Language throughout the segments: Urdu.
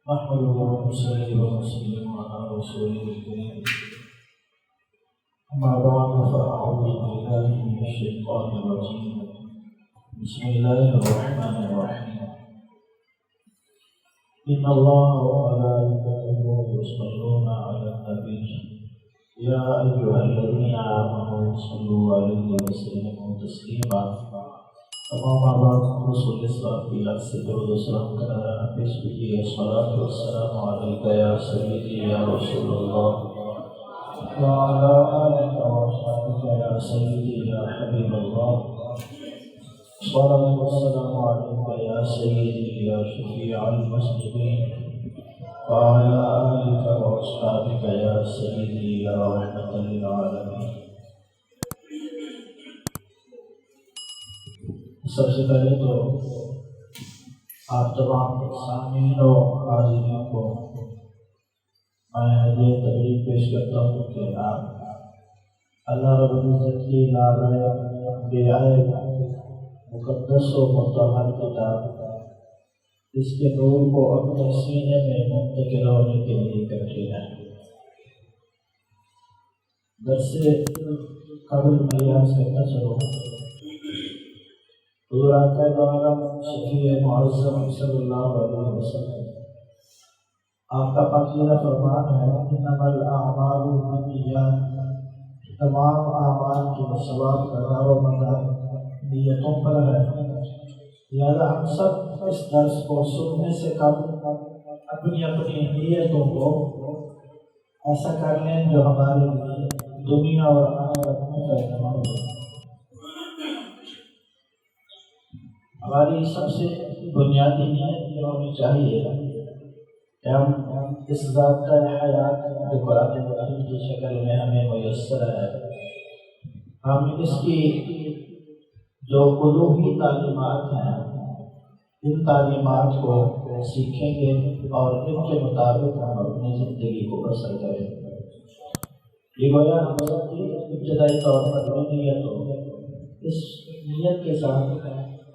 نحمده ونصلي ونسلم على رسوله الكريم أما بعد فأعوذ بالله من الشيطان الرجيم بسم الله الرحمن الرحيم إن الله وملائكته يصلون على النبي يا أيها الذين آمنوا صلوا عليه وسلموا تسليما أما بعد رسول الله في الأرسل والسلام كان بسمه الصلاة والسلام عليك يا سيدي يا رسول الله وعلى آلك وصحبك يا سيدي يا حبيب الله الصلاة والسلام عليك يا سيدي يا شفيع المسلمين وعلى آلك وأصحابك يا سيدي يا رحمة للعالمين. سب سے پہلے تو آپ تمام سامعین و حاضرین کو میں ہدیہ تبریک پیش کرتا ہوں کہ آپ اللہ رب العزت کی لارائے بیعائے مقدس و مطہر کتاب اس کے نور کو اپنے سینے میں منتقل ہونے کے لیے کرتے ہیں. درس قبل مریاض کرنا چلو. حضور آقا عالم شفیع معظم صلی اللہ علیہ وسلم آپ کا پاکیزہ فرمان ہے انما الاعمال بالنیات، تمام اعمال کے ثواب کا دار و مدار نیتوں پر ہے. لہذا ہم سب اس درس کو سننے سے قبل اپنی اپنی نیتوں کو ایسا کر لیں جو ہمارے لیے دنیا اور آخرت میں فائدہ مند ہو. ہماری سب سے بنیادی نیت یہ ہونی چاہیے کہ ہم اس ذات کا حیات جو قرآن مجید کی شکل میں ہمیں میسر ہے، ہم اس کی جو الوہی تعلیمات ہیں ان تعلیمات کو سیکھیں گے اور ان کے مطابق ہم اپنی زندگی کو بسر کریں گے. یہ گویا ہم سب کی ابتدائی طور پر نیت ہو. اس نیت کے ساتھ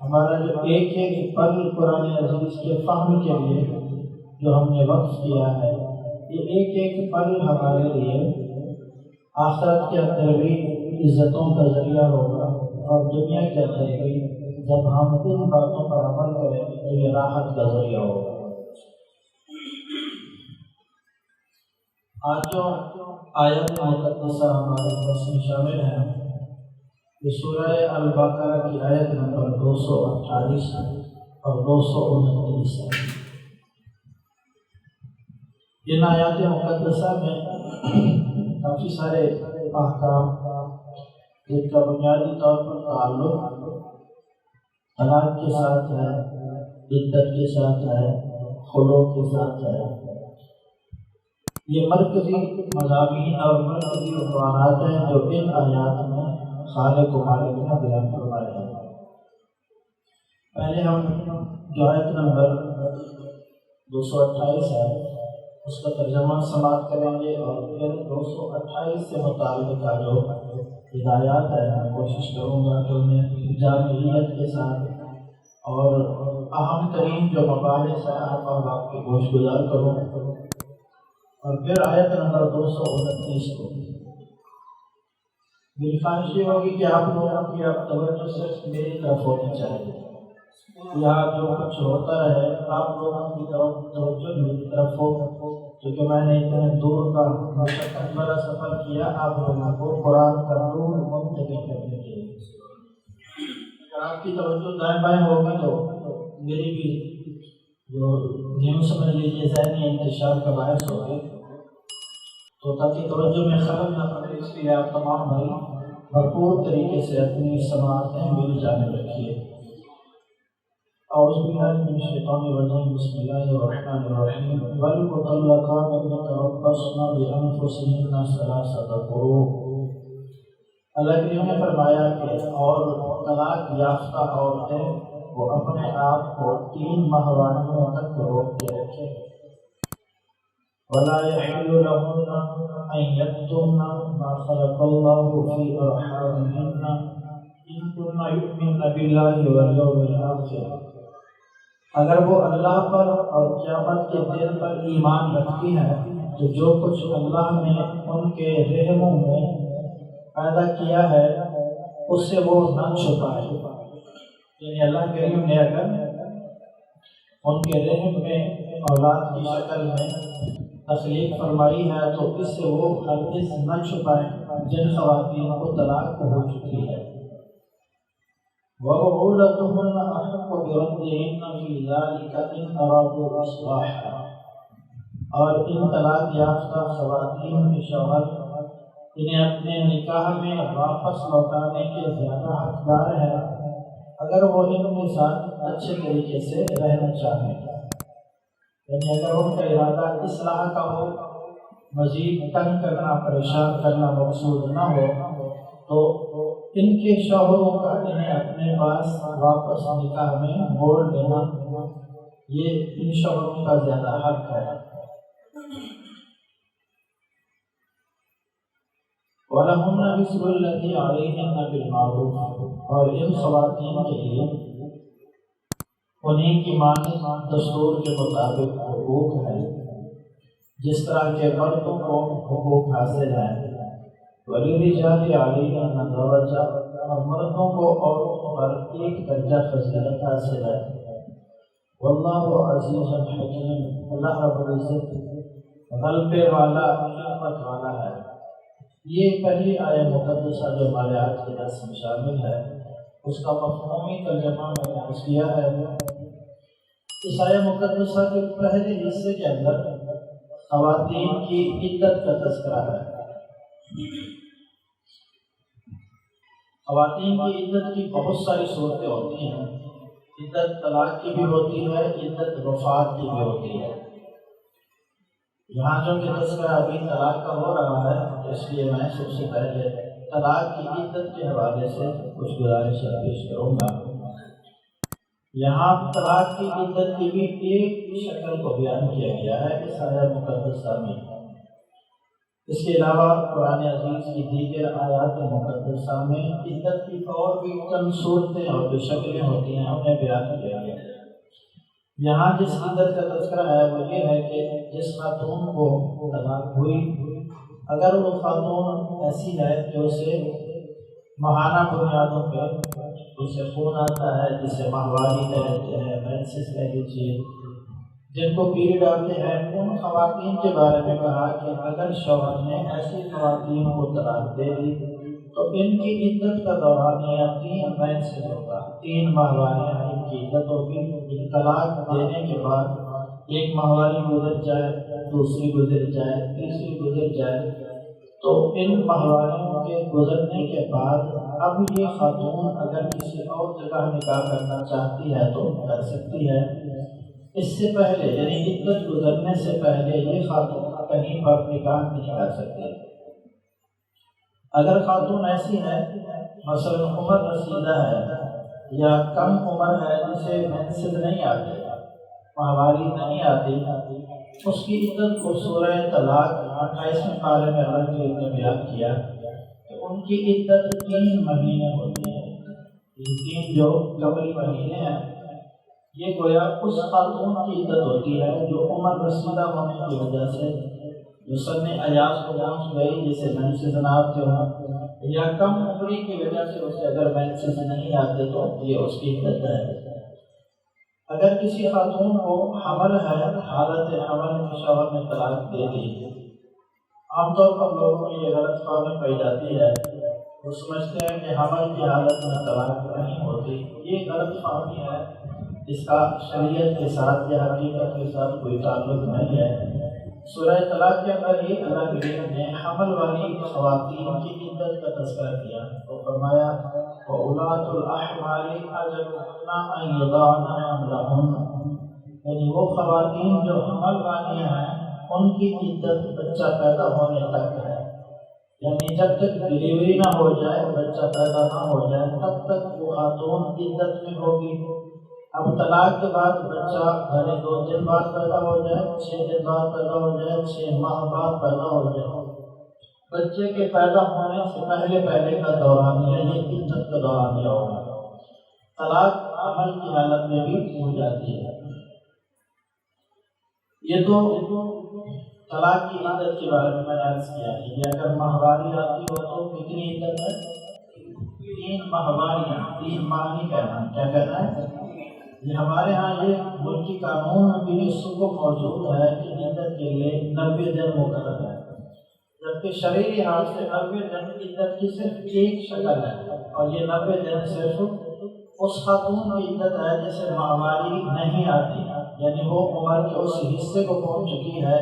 ہمارا جو ایک ایک پل قرآن عزیز کے فہم کے لیے جو ہم نے وقف کیا ہے، یہ ایک ایک پل ہمارے لیے آخرت کے اندر بھی عزتوں کا ذریعہ ہوگا اور دنیا کے اندر بھی جب ہم ان باتوں پر عمل کریں تو یہ راحت کا ذریعہ ہوگا. آج جو آیت مقدسہ ہمارے درس میں شامل ہیں یہ سورہ البقرہ کی آیت نمبر 228 اور 229 ہے. ان آیات مقدسہ میں کافی سارے احکام جن کا بنیادی طور پر تعلق طلاق کے ساتھ ہے، عدت کے ساتھ ہے، خلوع کے ساتھ ہے. یہ مرکزی مضامین اور مرکزی عنوانات ہیں جو ان آیات میں خالق و مالک نے بیان فرمائے ہیں. پہلے ہم جو آیت نمبر 228 ہے اس کا ترجمہ سماعت کریں گے اور پھر 228 سے متعلق جو ہدایات ہے میں کوشش کروں گا کہ انہیں جامعیت کے ساتھ اور اہم ترین جو مباحث ہیں آپ کے گوش گزار کروں اور پھر آیت نمبر 229 کو. میری خواہش یہ ہوگی کہ آپ لوگوں کی توجہ صرف میری طرف ہونی چاہیے. یہاں جو کچھ ہوتا ہے آپ لوگوں کی توجہ میری طرف ہو، کیونکہ میں نے اتنے دور کا مشقت بڑا سفر کیا آپ لوگوں کو قرآن کا نور منتقل کرنے کے لیے. اگر آپ کی توجہ دائیں بائیں ہوگی تو میری بھی جو یوں سمجھ لیجیے ذہنی انتشار کا باعث ہوگی، تو تاکہ توجہ میں خلل نہ پڑے اس لیے آپ تمام بھائی بھرپور طریقے سے اپنی سماعتیں میری جانب رکھیے. اعوذ باللہ من الشیطان الرجیم بسم اللہ الرحمن الرحیم. والمطلقات یتربصن بانفسہن ثلاثۃ قروء. اللہ کریم نے فرمایا کہ اور طلاق یافتہ عورتیں وہ اپنے آپ کو 3 ماہوانیوں تک روک کے رکھیں. ولا يحل لهن أن يكتمن ما خلق الله في أرحامهن إن كن يؤمن بالله واليوم الآخر. اگر وہ اللہ پر اور قیامت کے دن پر ایمان رکھتی ہیں تو جو کچھ اللہ نے ان کے رحموں میں پیدا کیا ہے اس سے وہ نہ چھپائے، یعنی اللہ کریم نے اگر ان کے رحم میں اولاد کی شکل میں تخلیق فرمائی ہے تو اس سے وہ ہرگز نہ چھپائیں جن خواتین کو طلاق ہو چکی ہے۔ وَبُعُولَتُهُنَّ أَحَقُّ بِرَدِّهِنَّ فِي ذَلِكَ إِنْ أَرَادُوا إِصْلَاحًا، اور ان طلاق یافتہ خواتین کے شوہر انہیں اپنے نکاح میں واپس لوٹانے کے زیادہ حقدار ہیں اگر وہ ان کے ساتھ اچھے طریقے سے رہنا چاہیں، یعنی اگر ان کا ارادہ اصلاح کا ہو، مزید تنگ کرنا پریشان کرنا مقصود نہ ہو، تو ان کے شوہروں کا انہیں اپنے پاس واپس نکاح میں موڑ لینا یہ ان شوہروں کا زیادہ حق ہے۔ وَلَهُنَّ مِثْلُ الَّذِي عَلَيْهِنَّ بِالْمَعْرُوفِ، اور ان خواتین کے لیے انہیں کی مانند دستور کے مطابق حقوق ہیں جس طرح کے مردوں کو حقوق حاصل ہیں۔ وَلِلرِّجَالِ عَلَيْهِنَّ دَرَجَةٌ، اور مردوں کو عورتوں پر ایک درجہ فضیلت حاصل ہے۔ وَاللَّهُ عَزِيزٌ حَكِيمٌ، اللہ رب العزت غلبے والا حکمت والا ہے۔ یہ پہلی آیہ مقدسہ جو ہمارے آج کے درس میں شامل ہے اس کا مفہومی ترجمہ میں نے عرض کیا ہے۔ اس آیہ مقدسہ کے پہلے حصے کے اندر خواتین کی عدت کا تذکرہ ہے۔ خواتین کی عدت کی بہت ساری صورتیں ہوتی ہیں، عدت طلاق کی بھی ہوتی ہے، عدت وفات کی بھی ہوتی ہے۔ یہاں جو کہ تذکرہ ابھی طلاق کا ہو رہا ہے تو اس لیے میں سب سے پہلے طلاق کی عدت کے حوالے سے کچھ گزارش پیش کروں گا۔ یہاں طلاق کی عدت کی بھی ایک شکل کو بیان کیا گیا ہے اس آیہ مقدسہ میں۔ اس کے علاوہ قرآن عزیز کی دیگر آیات مقدسہ میں عدت کی اور بھی چند صورتیں اور جو شکلیں ہوتی ہیں انہیں بیان کیا گیا ہے۔ یہاں جس عدت کا تذکرہ ہے وہ یہ ہے کہ جس خاتون کو طلاق ہوئی، اگر وہ خاتون ایسی ہے جو اسے ماہانہ بنیادوں پہ جسے خون آتا ہے، جسے ماہواری کہتے ہیں، مینسس کہہ لیجیے، جن کو پیریڈ آتے ہیں، ان خواتین کے بارے میں کہا کہ اگر شوہر نے ایسی خواتین کو طلاق دے دی تو ان کی عدت کا دورانیہ 3 مینسس ہوگا، 3 ماہواریاں ان کی عدت ہوگی۔ طلاق دینے کے بعد ایک ماہواری گزر جائے، دوسری گزر جائے، تیسری گزر جائے، تو ان ماہواریوں کے گزرنے کے بعد اب یہ خاتون اگر کسی اور جگہ نکاح کرنا چاہتی ہے تو کر سکتی ہے۔ اس سے پہلے یعنی عدت گزرنے سے پہلے یہ خاتون کہیں پر نکاح نہیں کر سکتی۔ اگر خاتون ایسی ہے مثلا عمر رسیدہ ہے یا کم عمر ہے، جسے مینسز نہیں آتے، ماہواری نہیں آتی، اس کی عدت کو سورہ طلاق 28ویں پارے میں اللہ نے بیان کیا کہ ان کی عدت 3 مہینے ہوتی ہے۔ یہ 3 جو قبلی مہینے ہیں یہ گویا اس خاتون کی عدت ہوتی ہے جو عمر رسیدہ ہونے کی وجہ سے جو سن ایاس کو پہنچ گئی، جسے مینسز نہ آتے ہوں، یا کم عمری کی وجہ سے اسے اگر مینسز نہیں آتے تو یہ اس کی عدت ہے۔ اگر کسی خاتون کو حمل ہے، حالت حمل میں شوہر نے طلاق دے دی، عام طور پر لوگوں میں یہ غلط فہمی پائی جاتی ہے، وہ سمجھتے ہیں کہ حمل کی حالت میں طلاق نہیں ہوتی۔ یہ غلط فہمی ہے، اس کا شریعت کے ساتھ یا حقیقت کے ساتھ کوئی تعلق نہیں ہے۔ سورہ طلاق کے اندر ہی اللہ کریم نے حمل والی خواتین کی عدت کا تذکرہ کیا تو فرمایا وَأُولَاتُ الْأَحْمَالِ أَجَلُهُنَّ أَن يَضَعْنَ حَمْلَهُنَّ، یعنی وہ خواتین جو حمل والی ہیں ان کی عدت بچہ پیدا ہونے تک ہے، یعنی جب تک ڈلیوری نہ ہو جائے، بچہ پیدا نہ ہو جائے، تب تک وہ خاتون عدت میں ہوگی۔ اب طلاق کے بعد بچہ بھلے 2 دن بعد پیدا ہو جائے، 6 دن بعد پیدا ہو جائے، 6 ماہ بعد پیدا ہو جائے، بچے کے پیدا ہونے سے پہلے کا دورانیہ یہ عدت کا دورانیہ ہوگا۔ طلاق عمل کی حالت میں بھی ہو جاتی ہے۔ یہ تو طلاق کی عدت کے بارے میں عرض کیا کہ اگر ماہواری آتی ہو تو کتنی عدت ہے؟ 3 ماہواریاں، 3 ماہ نہیں کہنا، کیا کہنا ہے؟ یہ ہمارے ہاں یہ ملکی قانون میں بھی اس کو موجود ہے کہ عدت کے لیے 90 دن مقرر ہے، جبکہ شرعی لحاظ سے 90 دن عدت کی صرف ایک شکل ہے، اور یہ 90 دن صرف اس خاتون کی عدت ہے جسے ماہواری نہیں آتی، یعنی وہ عمر کے اس حصے کو پہنچ چکی ہے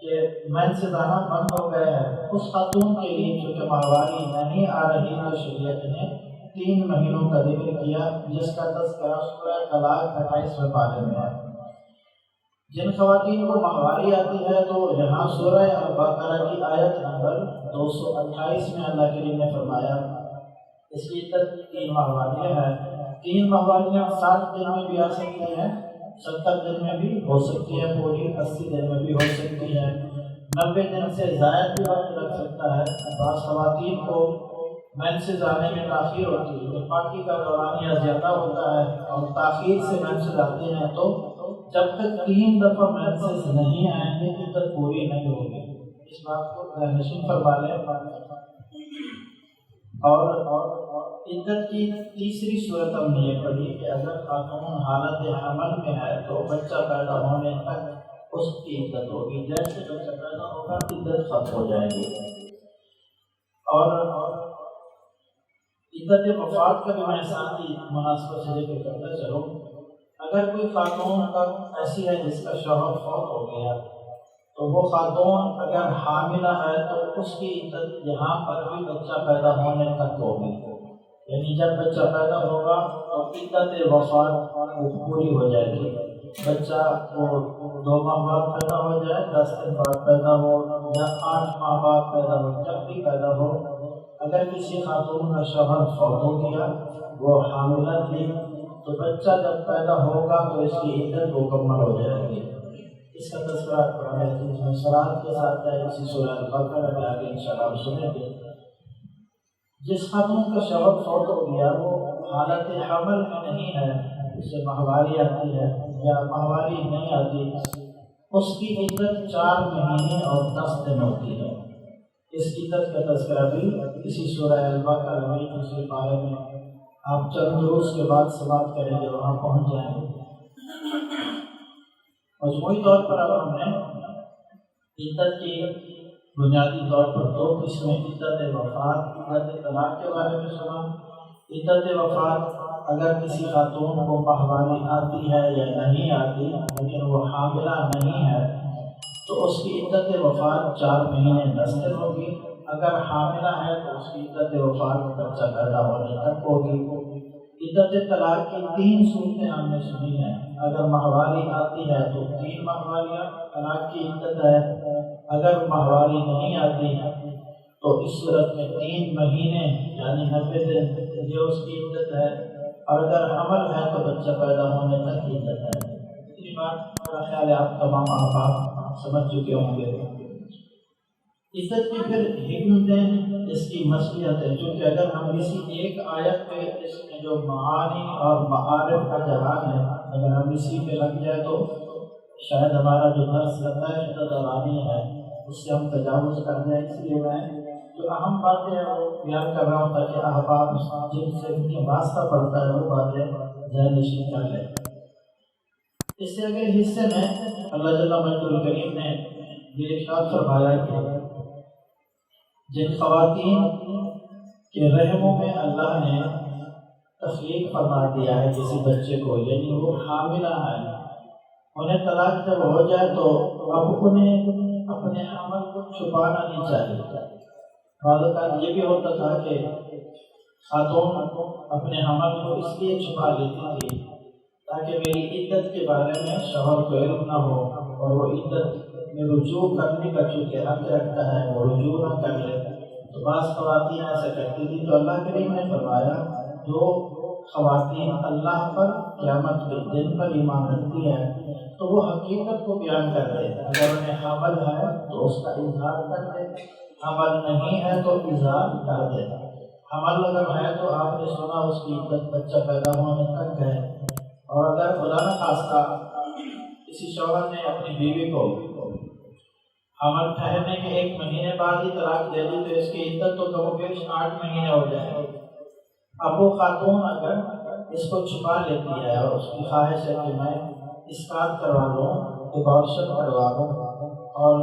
کہ منسوخ بند ہو گئے ہیں۔ اس خاتون کے لیے چونکہ ماہواری نہیں آ رہی تو شریعت نے 3 مہینوں کا ذکر کیا، جس کا تذکرہ سورہ طلاق 28ویں پارے میں ہے۔ جن خواتین کو ماہواری آتی ہے تو یہاں سورہ البقرہ کی آیت نمبر 228 میں اللہ کریم نے فرمایا اس کی عدت 3 ماہواریاں ہیں۔ 3 ماہواریاں 60 دن میں بھی آ سکتی ہیں، 70 دن میں بھی ہو سکتی ہے، پوری 80 دن میں بھی ہو سکتی ہے، 90 دن سے زائد بھی وقت لگ سکتا ہے۔ بعض خواتین کو مینسز آنے میں تاخیر ہوتی ہے، پاکی کا دوران یا زیادہ ہوتا ہے اور تاخیر سے مینسز آتے ہیں تو جب تک 3 دفعہ مینسز نہیں آئیں گے عدت پوری نہیں ہوگی۔ اس بات کو ذہن فرما لیں۔ اور عدت کی تیسری صورت ہم نے یہ پڑھی کہ اگر خاتون حالت حمل میں ہے تو بچہ پیدا ہونے تک اس کی عدت ہوگی، جیسے بچہ پیدا ہوگا عدت ختم ہو جائے گی۔ اور عدت وفات کا بھی میں ساتھ ہی مناسبت سے ذکر کرتا چلوں۔ اگر کوئی خاتون ایسی ہے جس کا شوہر فوت ہو گیا تو وہ خاتون اگر حاملہ ہے تو اس کی عدت یہاں پر بھی بچہ پیدا ہونے تک ہوگی، یعنی جب بچہ پیدا ہوگا تو عدت وفات پوری ہو جائے گی۔ بچہ وہ 2 ماہ بعد پیدا ہو جائے، 10 دن بعد پیدا ہو یا 8 ماہ بعد پیدا ہو، جب بھی پیدا ہو، اگر کسی خاتون کا شوہر فوت ہو گیا، وہ حاملہ تھی، تو بچہ جب پیدا ہوگا تو اس کی عدت مکمل ہو جائے گی۔ اس کا تذکرہ قرآن حدیث میں صراحت کے ساتھ ہے، اسی سورہ البقرہ میں آگے انشاءاللہ ہم سنیں گے۔ جس خاتون کا شوہر فوت ہو گیا وہ حالت حمل میں نہیں ہے، اسے ماہواری آتی ہے یا ماہواری نہیں آتی، اس کی عدت 4 مہینے اور 10 دن ہوتی ہے۔ اس عدت کا تذکرہ بھی اسی سورہ البقرہ میں دوسرے پارے میں آپ چند روز کے بعد سماعت کریں گے، وہاں پہنچ جائیں گے۔ مجموعی طور پر اب ہم نے عدت کی بنیادی طور پر 2 قسمیں، عدت وفات، عدت طلاق کے بارے میں سنا۔ عدت وفات اگر کسی خاتون کو ماہواری آتی ہے یا نہیں آتی لیکن وہ حاملہ نہیں ہے تو اس کی عدت وفات 4 مہینے 10 دن ہوگی۔ اگر حاملہ ہے تو اس کی عدت وفات بچہ پیدا ہونے تک ہوگی۔ عدت طلاق کی 3 صورتیں ہم نے سنی ہیں۔ اگر ماہواری آتی ہے تو 3 ماہواریاں طلاق کی عدت ہے، اگر ماہواری نہیں آتی تو اس صورت میں 3 مہینے یعنی 90 دن یہ اس کی عدت ہے، اور اگر حمل ہے تو بچہ پیدا ہونے تک کی عدت ہے۔ اتنی بات میرا خیال ہے آپ تمام احباب سمجھ چکے ہوں گے۔ عدت کی پھر حکمتیں، اس کی مصلحتیں، چونکہ اگر ہم کسی ایک آیت پہ اس میں جو معانی اور معارف کا جہان ہے اگر ہم اسی پہ لگ جائے تو شاید ہمارا جو درس لگتا ہے جو دورانی ہے اس سے ہم تجاوز کر دیں، اس لیے میں جو اہم باتیں ہیں وہ بیان کر رہا ہوں تاکہ احباب جن سے ان کے واسطہ پڑتا ہے وہ باتیں ذہن نشین کر لیں۔ اس سے اگلے حصے میں اللہ جل مجدہ الکریم نے یہ ارشاد فرمایا کہ جن خواتین کے رحموں میں اللہ نے تخلیق فرما دیا ہے کسی بچے کو، یعنی وہ حاملہ ہے، انہیں طلاق جب ہو جائے تو اب انہیں اپنے حمل کو چھپانا نہیں چاہیے۔ بعض اوقات یہ بھی ہوتا تھا کہ خاتون اپنے حمل کو اس لیے چھپا لیتی تھی تاکہ میری عدت کے بارے میں شوہر کو علم نہ ہو، اور وہ عدت میں رجوع کرنے کا چونکہ حق رکھتا ہے وہ رجوع نہ کر لے، تو بعض خواتین ایسا کرتی تھی۔ تو اللہ کریم نے فرمایا جو خواتین اللہ پر قیامت کے دن پر ایمان رکھتی ہیں تو وہ حقیقت کو بیان کر دے، اگر انہیں حمل ہے تو اس کا اظہار کر دے، حمل نہیں ہے تو اظہار کر دے۔ حمل اگر ہے تو آپ نے سنا اس کی عدت بچہ پیدا ہونے تک ہے، اور اگر خدا نخواستہ کسی شوہر نے اپنی بیوی کو حمل ٹھہرنے کے 1 مہینے بعد ہی طلاق دے دی تو اس کی عدت تو کم و بیش 8 مہینے ہو جائے. اب وہ خاتون اگر اس کو چھپا لیتی ہے اور اس کی خواہش ہے کہ میں اسقاط کروا لوں، ابارشن کروا لوں اور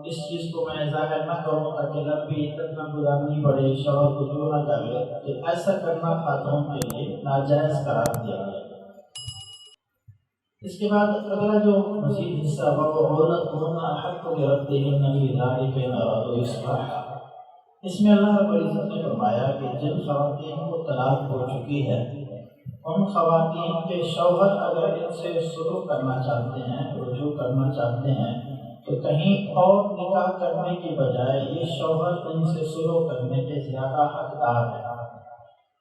اس چیز کو میں ظاہر نہ کروں تاکہ لمبی عدت نہ گزارنی پڑے، شوہر کو جو نہ کر لے، تو ایسا کرنا خاتون کے لیے ناجائز قرار دیا گیا. اس کے بعد اگلا جو مزید حصہ وَوَعُولَتُهُنَّ أَحَقُّ بِرَدِّهِنَّ فِي ذَلِكَ إِنْ أَرَادُوا إِصْلَاحًا. اس میں اللہ رب العزت نے فرمایا کہ جن خواتین کو طلاق ہو چکی ہے ان خواتین کے شوہر اگر ان سے سلوک کرنا چاہتے ہیں، رجوع کرنا چاہتے ہیں، تو کہیں اور نکاح کرنے کی بجائے یہ شوہر ان سے سلوک کرنے کے زیادہ حقدار ہے.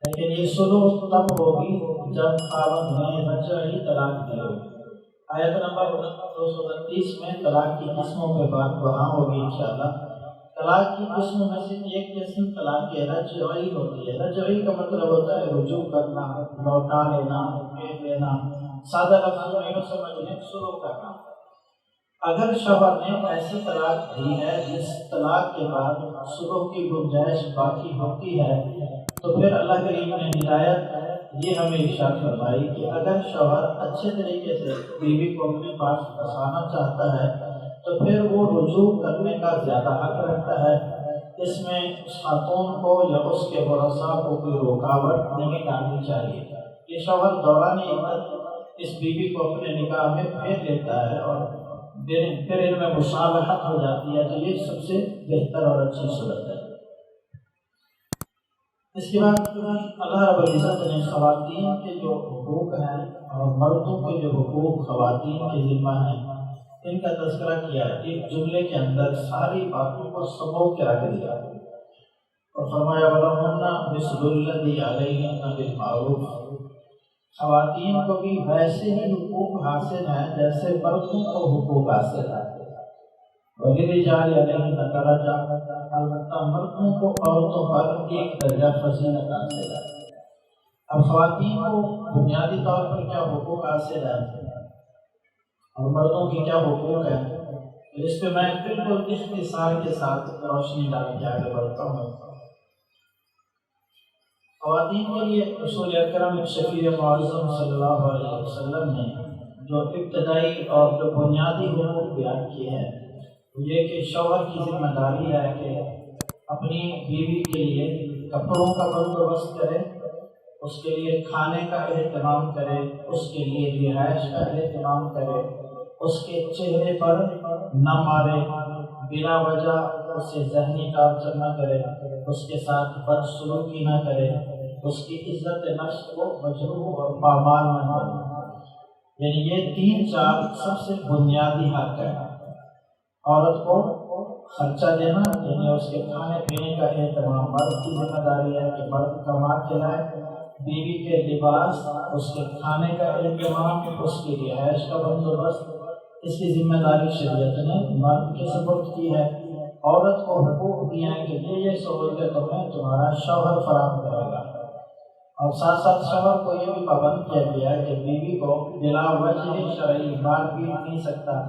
لیکن یہ سلوک تب ہوگی جب خاوند نے رجعی طلاق دی ہوگی. آیت نمبر 229 میں طلاق کی قسموں پہ بات وہاں ہوگی انشاءاللہ. طلاق کی قسموں میں سے ایک قسم طلاق رجعی ہوتی ہے. رجعی کا مطلب ہوتا ہے رجوع کرنا، لوٹا لینا، پھیر لینا. سادہ لفظ میں یوں سمجھ لیں شروع کرنا. اگر شوہر نے ایسی طلاق دی ہے جس طلاق کے بعد سلوک کی گنجائش باقی ہوتی ہے تو پھر اللہ کریم نے ہدایت یہ ہمیں ارشاد فرمائی کہ اگر شوہر اچھے طریقے سے بیوی کو اپنے پاس پھنسانا چاہتا ہے تو پھر وہ رجوع کرنے کا زیادہ حق رکھتا ہے. اس میں اس خاتون کو یا اس کے ورثاء کو کوئی رکاوٹ نہیں ڈالنی چاہیے. یہ شوہر دوران عدت اس بیوی کو اپنے نکاح میں پھیر لیتا ہے اور پھر ان میں مصالحت ہو جاتی ہے، تو یہ سب سے بہتر اور اچھی صورت ہے. اس کے بعد اللہ رب العزت نے خواتین کے جو حقوق ہیں اور مردوں کے جو حقوق خواتین کے ذمہ ہیں ان کا تذکرہ کیا. ایک جملے کے اندر ساری باتوں کو سمو کے رکھ دیا اور فرمایا وَلَهُنَّ مِثْلُ الَّذِي عَلَيْهِنَّ بِالْمَعْرُوفِ. خواتین کو بھی ویسے ہی حقوق حاصل ہیں جیسے مردوں کو حقوق حاصل ہیں. وَلِلرِّجَالِ عَلَيْهِنَّ دَرَجَةٌ. البتہ مردوں کو عورتوں پر ایک درجہ فضیلت حاصل ہے. اب خواتین کو بنیادی طور پر کیا حقوق حاصل ہے اور مردوں کی کیا حقوق ہیں، اس پہ میں بالکل اختصار کے ساتھ روشنی ڈال کے آگے بڑھتا ہوں. خواتین کے لیے رسول اکرم شفیع معظم صلی اللہ علیہ وسلم نے جو ابتدائی اور جو بنیادی حقوق بیان کیے ہیں وہ یہ کہ شوہر کی ذمہ داری ہے کہ اپنی بیوی کے لیے کپڑوں کا بندوبست کرے، اس کے لیے کھانے کا اہتمام کرے، اس کے لیے رہائش کا اہتمام کرے، اس کے چہرے پر نہ مارے، بلا وجہ اسے ذہنی ٹارچر نہ کرے، اس کے ساتھ بدسلوکی نہ کرے، اس کی عزت نفس کو مجروح اور پامال نہ کرے. یعنی یہ 3-4 سب سے بنیادی حق ہے. عورت کو خرچہ دینا، یعنی اس کے کھانے پینے کا اہتمام مرد کی ذمہ داری ہے کہ مرد کما کے لائے. بیوی کے لباس، اس کے کھانے کا اہتمام، اس کی رہائش کا بندوبست، اس کی ذمہ داری شریعت نے مرد کے سپرد کی ہے. عورت کو حقوق دیے ہیں کہ یہ سہولتیں تمہارا شوہر فراہم کرے گا، اور ساتھ ساتھ شوہر کو یہ بھی پابند کیا گیا ہے کہ بیوی کو بلا وجہ شرعی مار پیٹ نہیں سکتا،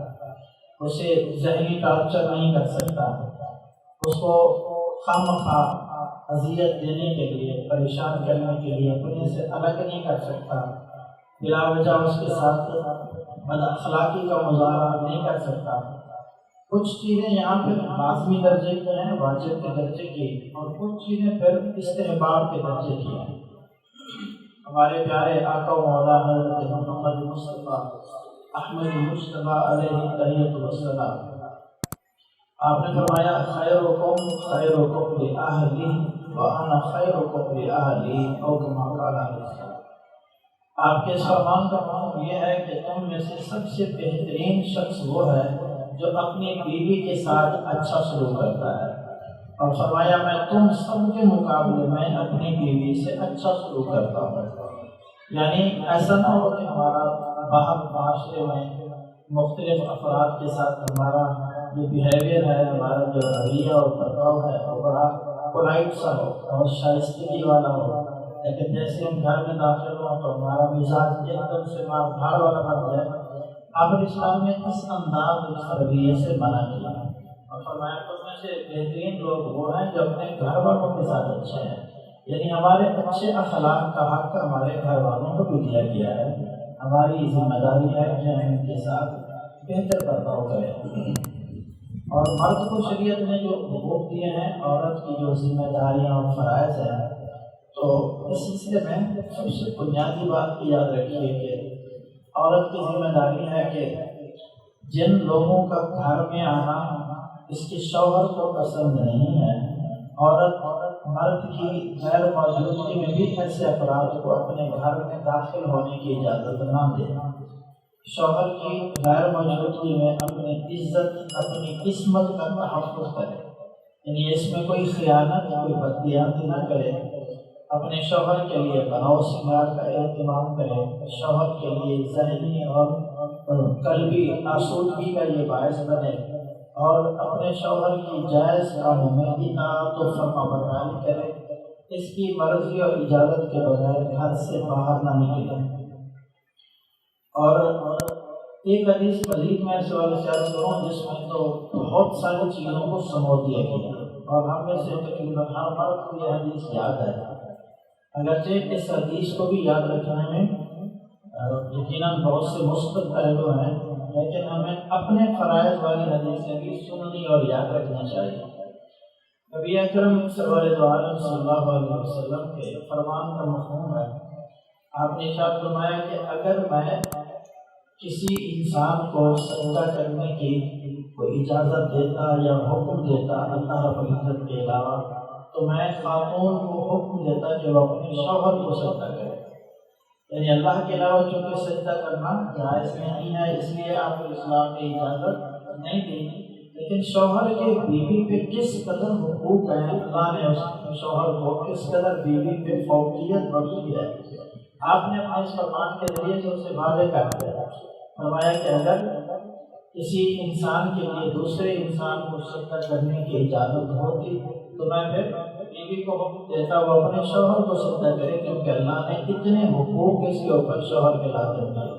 اسے ذہنی ٹارچر نہیں کر سکتا، اس کو خامخواہ اذیت دینے کے لیے، پریشان کرنے کے لیے اپنے سے الگ نہیں کر سکتا، بلا وجہ اس کے ساتھ بد اخلاقی کا مظاہرہ نہیں کر سکتا. کچھ چیزیں یہاں پھر لازمی درجے کی ہیں، واجب کے درجے کی، اور کچھ چیزیں پھر استحباب کے درجے کی ہیں. ہمارے پیارے آقا و مولا حضرت محمد مصطفیٰ احمد مصطفیٰ علیہ تحیۃ والسلام، آپ نے فرمایا خیرکم خیرکم لأہلہ وأنا خیرکم لأہلی، او کما قال علیہ السلام. آپ کے اس فرمان کا معنی یہ ہے کہ تم میں سے سب سے بہترین شخص وہ ہے جو اپنی بیوی کے ساتھ اچھا سلوک کرتا ہے، اور فرمایا میں تم سب کے مقابلے میں اپنی بیوی سے اچھا سلوک کرتا ہوں. یعنی ایسا نہ ہو کہ ہمارا باہر معاشرے میں مختلف افراد کے ساتھ ہمارا جو بیہیویئر ہے، ہمارا جو رویہ اور برتاؤ ہے وہ بڑا پولائٹ سا ہو اور شائستگی والا ہو، لیکن جیسے ہم گھر میں داخل ہوں تو ہمارا مزاج ایک دم سے مار دھاڑ والا بن جائے. آپ اسلام نے اس انداز اس رویے سے منع کیا اور فرمایا تم میں سے بہترین لوگ وہ ہیں جو اپنے گھر والوں کے ساتھ اچھے ہیں، یعنی ہمارے اچھے اخلاق کا حق ہمارے گھر والوں کو بھی دیا گیا ہے، ہماری ذمہ داری ہے کہ ہم ان کے ساتھ بہتر برتاؤ کریں۔ اور مرد کو شریعت نے جو حقوق دیے ہیں، عورت کی جو ذمہ داریاں اور فرائض ہیں، تو اس سلسلے میں سب سے بنیادی بات کی یاد رکھیے کہ عورت کی ذمہ داری ہے کہ جن لوگوں کا گھر میں آنا اس کے شوہر کو پسند نہیں ہے، عورت مرد کی غیر موجودگی میں بھی ایسے افراد کو اپنے گھر میں داخل ہونے کی اجازت نہ دے، شوہر کی غیر موجودگی میں اپنی عزت اپنی قسمت کا تحفظ کرے، یعنی اس میں کوئی خیانت کوئی بددیانتی نہ کرے، اپنے شوہر کے لیے بناؤ سنگار کا اہتمام کرے، شوہر کے لیے ذہنی اور قلبی آسودگی کا یہ باعث بنے، اور اپنے شوہر کی جائز کاموں میں اطاعت و فرما برداری کرے، اس کی مرضی اور اجازت کے بغیر گھر سے باہر نہ نکلے۔ اور ایک حدیث مزید میں اس والے سے عرض کروں جس میں تو بہت ساری چیزوں کو سمو دیا گیا، اور ہم میں سے تقریباً ہر مرد کو یہ حدیث یاد ہے، اگرچہ اس حدیث کو بھی یاد رکھنے میں یقیناً بہت سے مثبت پہلو ہیں، لیکن ہمیں اپنے فرائض والی حدیثیں بھی سننی اور یاد رکھنی چاہیے۔ نبی اکرم صلی اللہ علیہ وسلم کے فرمان کا مفہوم ہے، آپ نے ارشاد فرمایا کہ اگر میں کسی انسان کو سجدہ کرنے کی کوئی اجازت دیتا یا حکم دیتا اللہ رب العزت کے علاوہ، تو میں خاتون کو حکم دیتا کہ وہ اپنے شوہر کو سجدہ کرے، یعنی اللہ کے علاوہ چونکہ سجدہ کرنا جائز نہیں ہے اس لیے آپ کو اسلام نے اجازت نہیں دی، لیکن شوہر کے بیوی پہ کس قدر حقوق ہیں، اللہ نے اس شوہر کو کس قدر بیوی پہ فوقیت بخشی ہے، آپ نے اپنے اس فرمان کے ذریعے سے اسے واضح کر دیا، فرمایا کہ اگر کسی انسان کے لیے دوسرے انسان کو سجدہ کرنے کی اجازت ہوتی تو میں پھر بیوی کو حکم دیتا وہ اپنے شوہر کو سجدہ کرے، کیونکہ اللہ نے اتنے حقوق اس کے اوپر شوہر کے لازم کیے۔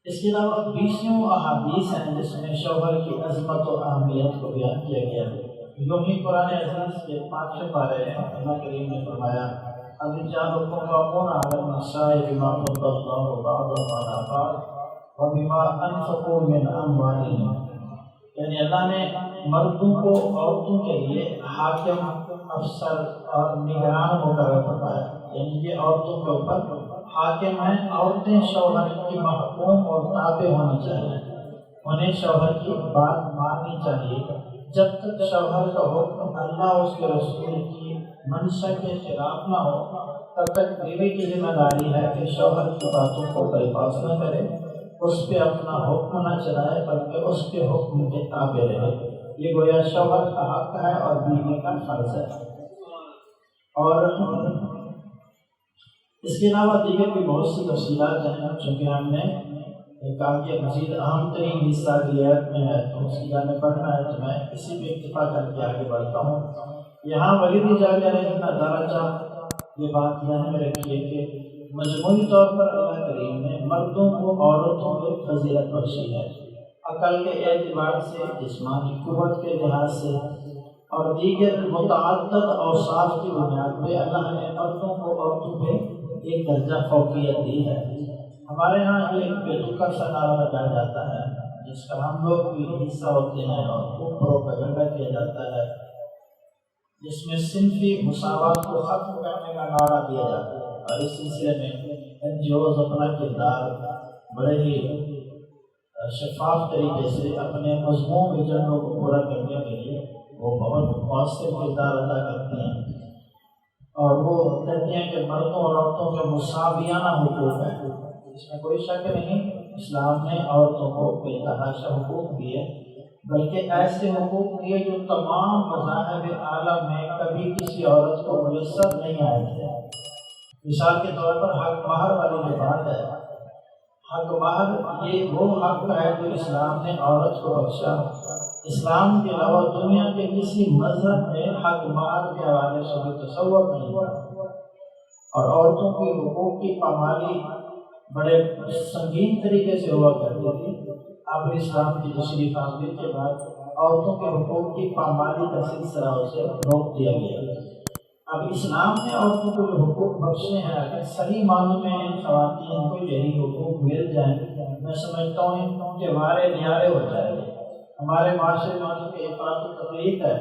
اس کے علاوہ 20 احادیث ہیں جس میں شوہر کی عظمت و اہمیت کو بیان کیا گیا ہے۔ یوں ہی قرآن عزیز کے 5 پارے ہیں، اللہ کریم نے فرمایا الرجال قوامون علی النساء بما فضل اللہ بعضهم علی بعض وبما انفقوا من اموالهم، یعنی اللہ نے مردوں کو عورتوں کے لیے حاکم افسر اور نگران مقرر فرمایا، یعنی یہ عورتوں کے اوپر حاکم ہیں، عورتیں شوہر کی محکوم اور تابع ہونی چاہیے، انہیں شوہر کی بات ماننی چاہیے، جب تک شوہر کا حکم اللہ اور اس کے رسول کی منشا کے خلاف نہ ہو تب تک بیوی کی ذمہ داری ہے کہ شوہر کی باتوں کو bypass نہ کرے، اس پہ اپنا حکم نہ چلائے بلکہ اس کے حکم کے تابع رہے، یہ گویا شوہر کا حق ہے اور بیوی کا فرض ہے۔ اور اس کے علاوہ دیگر بھی بہت سی تفصیلات ہیں، چونکہ ہم نے کہا کہ مزید اہم ترین حصہ ریاض میں ہے تو اس کی جانب پڑھنا ہے، تو میں اسی پہ اکتفا کر کے آگے بڑھتا ہوں۔ یہاں ولید جاگہ رہی نظارہ یہ بات ذہن میں رکھیے کہ مجموعی طور پر اللہ کریم نے مردوں کو عورتوں کو فضیلت بخشی ہے، عقل کے اعتبار سے، جسمانی قوت کے لحاظ سے اور دیگر متعدد اوصاف کی بنیاد پہ اللہ نے مردوں کو عورتوں پہ ایک درجہ فوقیت دی ہے۔ ہمارے ہاں یہ ایک بےتکا سا نعرہ لگایا جاتا ہے جس کا ہم لوگ بھی حصہ ہوتے ہیں اور خوب پروپیگنڈا کیا جاتا ہے، جس میں صنفی مساوات کو ختم کرنے کا نعرہ دیا جاتا ہے، اور اس سلسلے میں NGOs اپنا کردار بڑے ہی شفاف طریقے سے اپنے مضمون ایجنڈوں کو پورا کرنے کے لیے وہ بہت مؤثر کردار ادا کرتے ہیں، اور وہ کہتے ہیں کہ مردوں اور عورتوں کے مساویانہ حقوق ہیں، اس میں کوئی شک نہیں، اسلام نے عورتوں کو بے تحاشا حقوق دیے، بلکہ ایسے حقوق دیے جو تمام مذاہب عالم میں کبھی کسی عورت کو میسر نہیں آئے تھے۔ مثال کے طور پر حق مہر والی جو بات ہے، حق مہر یہ وہ حق ہے جو اسلام نے عورت کو بخشا، اسلام کے علاوہ دنیا کے کسی مذہب میں حق مہر کے حوالے سے بھی تصور نہیں تھا، اور عورتوں کی حقوق کی پامالی بڑے سنگین طریقے سے ہوا کرتی تھی۔ اب اسلام کی تشریف آوری کے بعد عورتوں کے حقوق کی پامالی کا سلسلہ اسے روک دیا گیا۔ اب اسلام نے عورتوں کو جو حقوق بخشے ہیں، اگر صحیح معنوں میں ان خواتین کو یہی حقوق مل جائیں، میں سمجھتا ہوں کہ ہمارے نیارے ہو جائے گے۔ ہمارے معاشرے میں چونکہ افراط و تفریط ہے،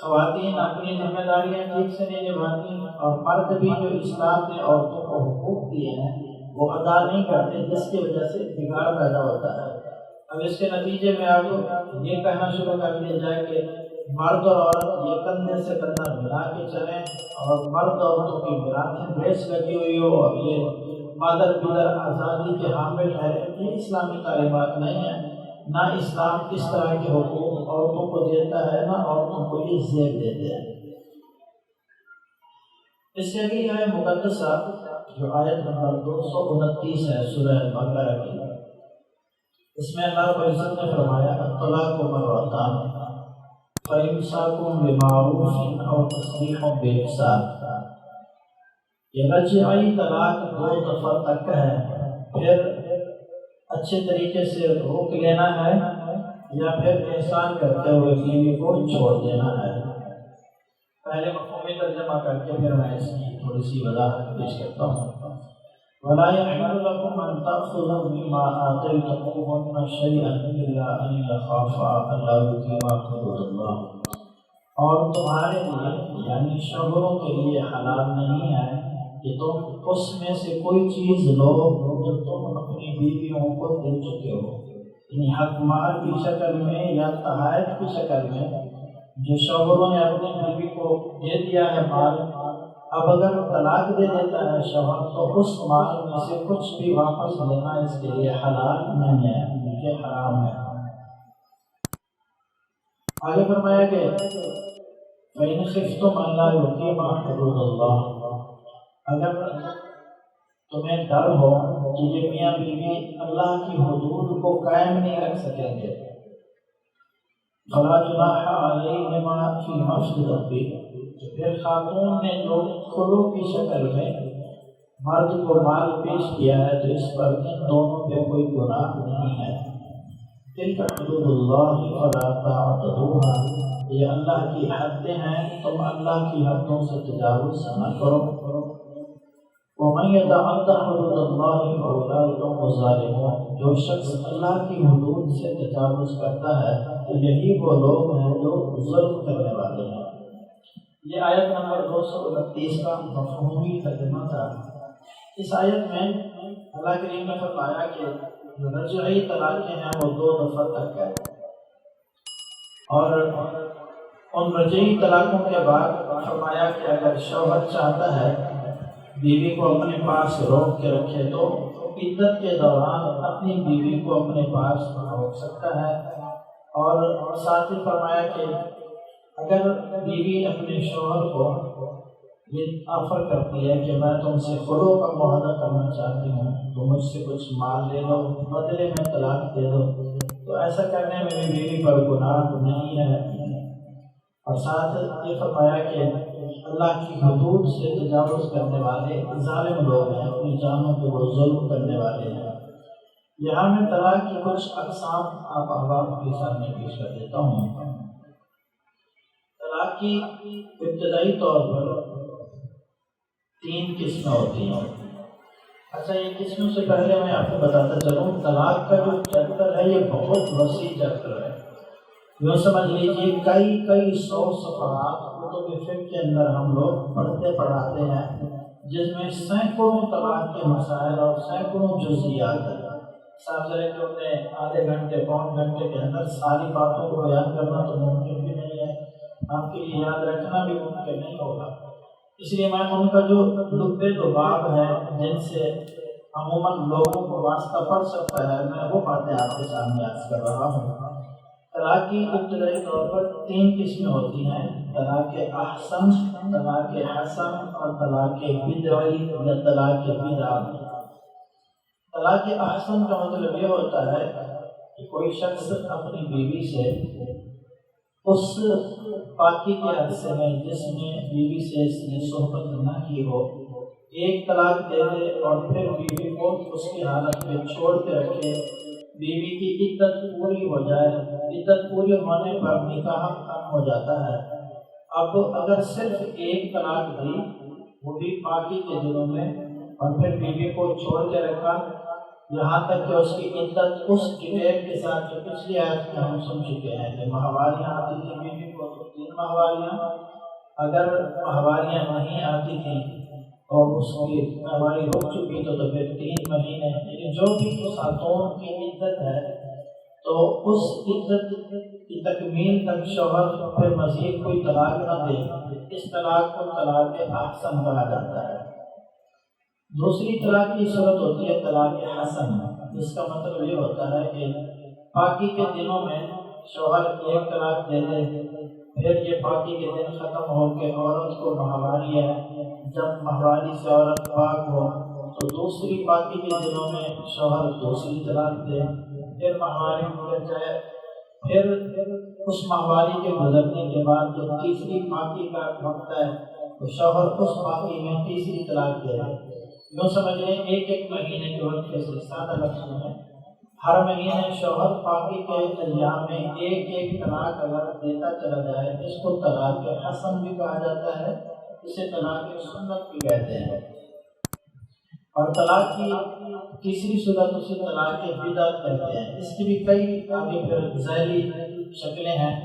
خواتین اپنی ذمہ داریاں ٹھیک سے نہیں نبھاتی، اور مرد بھی جو اسلام نے عورتوں کو حقوق دیے ہیں وہ ادا نہیں کرتے، جس کی وجہ سے بگاڑ پیدا ہوتا ہے۔ اب اس کے نتیجے میں آپ یہ کہنا شروع کر دیا جائے کہ مرد اور عورت یہ کندھے سے کندھا ملا کے چلیں، اور مرد عورتوں کی براتیں ریس لگی ہوئی ہو، اور یہ مادر بدر آزادی کے حامل ٹھہرے۔ یہ اسلامی تعلیمات نہیں ہیں۔ نہ اسلام اس طرح کے حقوق عورتوں کو دیتا ہے، نہ عورتوں کو یہ زیب دیتے ہیں۔ اس سے اگلی آیت مقدسہ جو آیت نمبر 229 ہے سورہ بقرہ کی، اس میں اللہ رب العزت نے فرمایا الطلاق مرتان فإمساک بمعروف أو تسریح بإحسان۔ یہ رجعی طلاق 2 دفعہ تک ہے، پھر اچھے طریقے سے روک لینا ہے یا پھر احسان کرتے ہوئے بیوی کو چھوڑ دینا ہے۔ پہلے مفہومی ترجمہ کر کے پھر میں اس کی تھوڑی سی وضاحت پیش کرتا ہوں۔ وَلَا يَحِلُّ لَكُمْ أَن تَأْخُذُوا مِمَّا آتَيْتُمُوهُنَّ شَيْئًا إِلَّا أَن يَخَافَا أَلَّا يُقِيمَا حُدُودَ اللَّهِ۔ اور تمہارے لیے یعنی شوہروں کے لیے حلال نہیں ہے کہ تم اس میں سے کوئی چیز لو جو تم اپنی بیویوں کو دے چکے ہو، یعنی حق مال کی شکل میں یا تحائف کی شکل میں جو شوہروں نے اپنی بیوی کو دے دیا ہے مال، اب اگر طلاق دے دیتا ہے شوہر تو اس مال میں سے کچھ بھی واپس لینا اس کے لیے حلال نہیں ہے، یہ حرام ہے۔ آگے فرمایا کہ فَإِنْ خِفْتُمْ أَلَّا يُقِيمَا حُدُودَ اللَّهِ، اگر تمہیں ڈر ہو کہ یہ میاں بیوی اللہ کی حدود کو قائم نہیں رکھ سکیں گے، فَلَا جُنَاحَ عَلَيْهِمَا فِيمَا افْتَدَتْ بِهِ، پھر خاتون نے جو خلو کی شکل میں مرد کو مال پیش کیا ہے تو اس پر ان دونوں پہ کوئی گناہ نہیں ہے۔ تلک حدود اللہ فلا تعتدوها، یہ اللہ کی حدیں ہیں، تم اللہ کی حدوں سے تجاوز نہ کرو۔ ومن يتعد حدود اللہ فاولئک هم الظالمون، جو شخص اللہ کی حدود سے تجاوز کرتا ہے تو یہی وہ لوگ ہیں جو ظلم کرنے والے ہیں۔ یہ آیت نمبر 229 کا مفہومی ترجمہ تھا۔ اس آیت میں اللہ کریم نے فرمایا کہ جو رجعی طلاقیں ہیں وہ 2 دفعہ تک ہے، اور ان رجعی طلاقوں کے بعد فرمایا کہ اگر شوہر چاہتا ہے بیوی کو اپنے پاس روک کے رکھے تو عدت کے دوران اپنی بیوی کو اپنے پاس روک سکتا ہے، اور ساتھ ہی فرمایا کہ اگر بیوی اپنے شوہر کو یہ آفر کرتی ہے کہ میں تم سے خلو کا معاہدہ کرنا چاہتی ہوں تو مجھ سے کچھ مال لے لو، بدلے میں طلاق دے دو، تو ایسا کرنے میں بھی بیوی پر گناہ نہیں ہے۔ اور ساتھ یہ فرمایا کہ اللہ کی حدود سے تجاوز کرنے والے ظالم لوگ ہیں، اپنی جانوں پہ وہ ظلم کرنے والے ہیں۔ یہاں میں طلاق کی کچھ اقسام آپ احباب کے سامنے پیش کر دیتا ہوں۔ طلاق کی ابتدائی طور پر 3 قسمیں ہوتی ہیں۔ اچھا، یہ قسموں سے پہلے میں آپ کو بتاتا چلوں، طلاق کا جو چیپٹر ہے یہ بہت وسیع چیپٹر ہے۔ یوں سمجھ لیجیے کئی 100 صفحات کتب فقہ کے اندر ہم لوگ پڑھتے پڑھاتے ہیں، جس میں سینکڑوں طلاق کے مسائل اور سینکڑوں جزئیات ہیں۔ صاحب ذرا کہ انہیں آدھے گھنٹے پون گھنٹے کے اندر ساری باتوں کو بیان کرنا تو ممکن بھی نہیں ہے، آپ کے لیے یاد رکھنا بھی ممکن نہیں ہوگا۔ اس لیے میں ان کا جو لب لباب ہے جن سے عموماً لوگوں کو واسطہ پڑ سکتا ہے، میں وہ باتیں آپ کے سامنے عرض کر رہا ہوں۔ طلاق کی ابتدائی طور پر 3 قسمیں ہوتی ہیں: طلاق احسن، طلاق حسن اور طلاق بدعی یا طلاق بدعہ۔ طلاق احسن کا مطلب یہ ہوتا ہے کہ کوئی شخص اپنی بیوی سے اس پاکی کے عرصے میں جس میں بیوی سے اس نے صحبت نہ کی ہو ایک طلاق دے دے اور پھر بیوی کو اس کی حالت میں چھوڑ کے رکھے، بیوی کی عدت پوری ہو جائے، عدت پوری ہونے پر نکاح ختم ہو جاتا ہے۔ اب اگر صرف ایک طلاق دی، وہ بھی پاکی کے دنوں میں، اور پھر بیوی کو چھوڑ کے رکھا یہاں تک کہ اس کی عدت اس ڈیٹیل کے ساتھ جو پچھلی آیت میں ہم سن چکے ہیں کہ ماہواریاں آتی تھیں بیوی کو تو 3 ماہواریاں، اگر ماہواریاں نہیں آتی تھیں اور اس کی ماہواری رک چکی تو پھر 3 مہینے، لیکن جو بھی خاتون کی عدت ہے تو اس عدت کی تکمیل تک شوہر پھر مزید کوئی طلاق نہ دے، اس طلاق کو طلاق احسن کہا جاتا ہے۔ دوسری طلاق کی صورت ہوتی ہے طلاق حسن، جس کا مطلب یہ ہوتا ہے کہ پاکی کے دنوں میں شوہر ایک طلاق دے دے، پھر یہ پاکی کے دن ختم ہو کے عورت کو ماہواری ہے، جب ماہواری سے عورت پاک ہو تو دوسری پاکی کے دنوں میں شوہر دوسری طلاق دے، پھر ماہواری گزر جائے، پھر اس ماہواری کے گزرنے کے بعد جو تیسری پاکی کا وقت ہے تو شوہر اس پاکی میں تیسری طلاق دے رہے۔ یوں سمجھ لیں ایک مہینے کے وقت کے ساتھ لفظوں میں ہر مہینے شوہر پاکی کے ایام میں ایک طلاق اگر دیتا چلا جائے، اس کو طلاق حسن بھی کہا جاتا ہے، اسے طلاق سنت بھی کہتے ہیں۔ اور طلاق کی تیسری صورت اسے طلاق بدعت کہتے ہیں، اس کی بھی کئی آگے پھر ذیلی شکلیں ہیں۔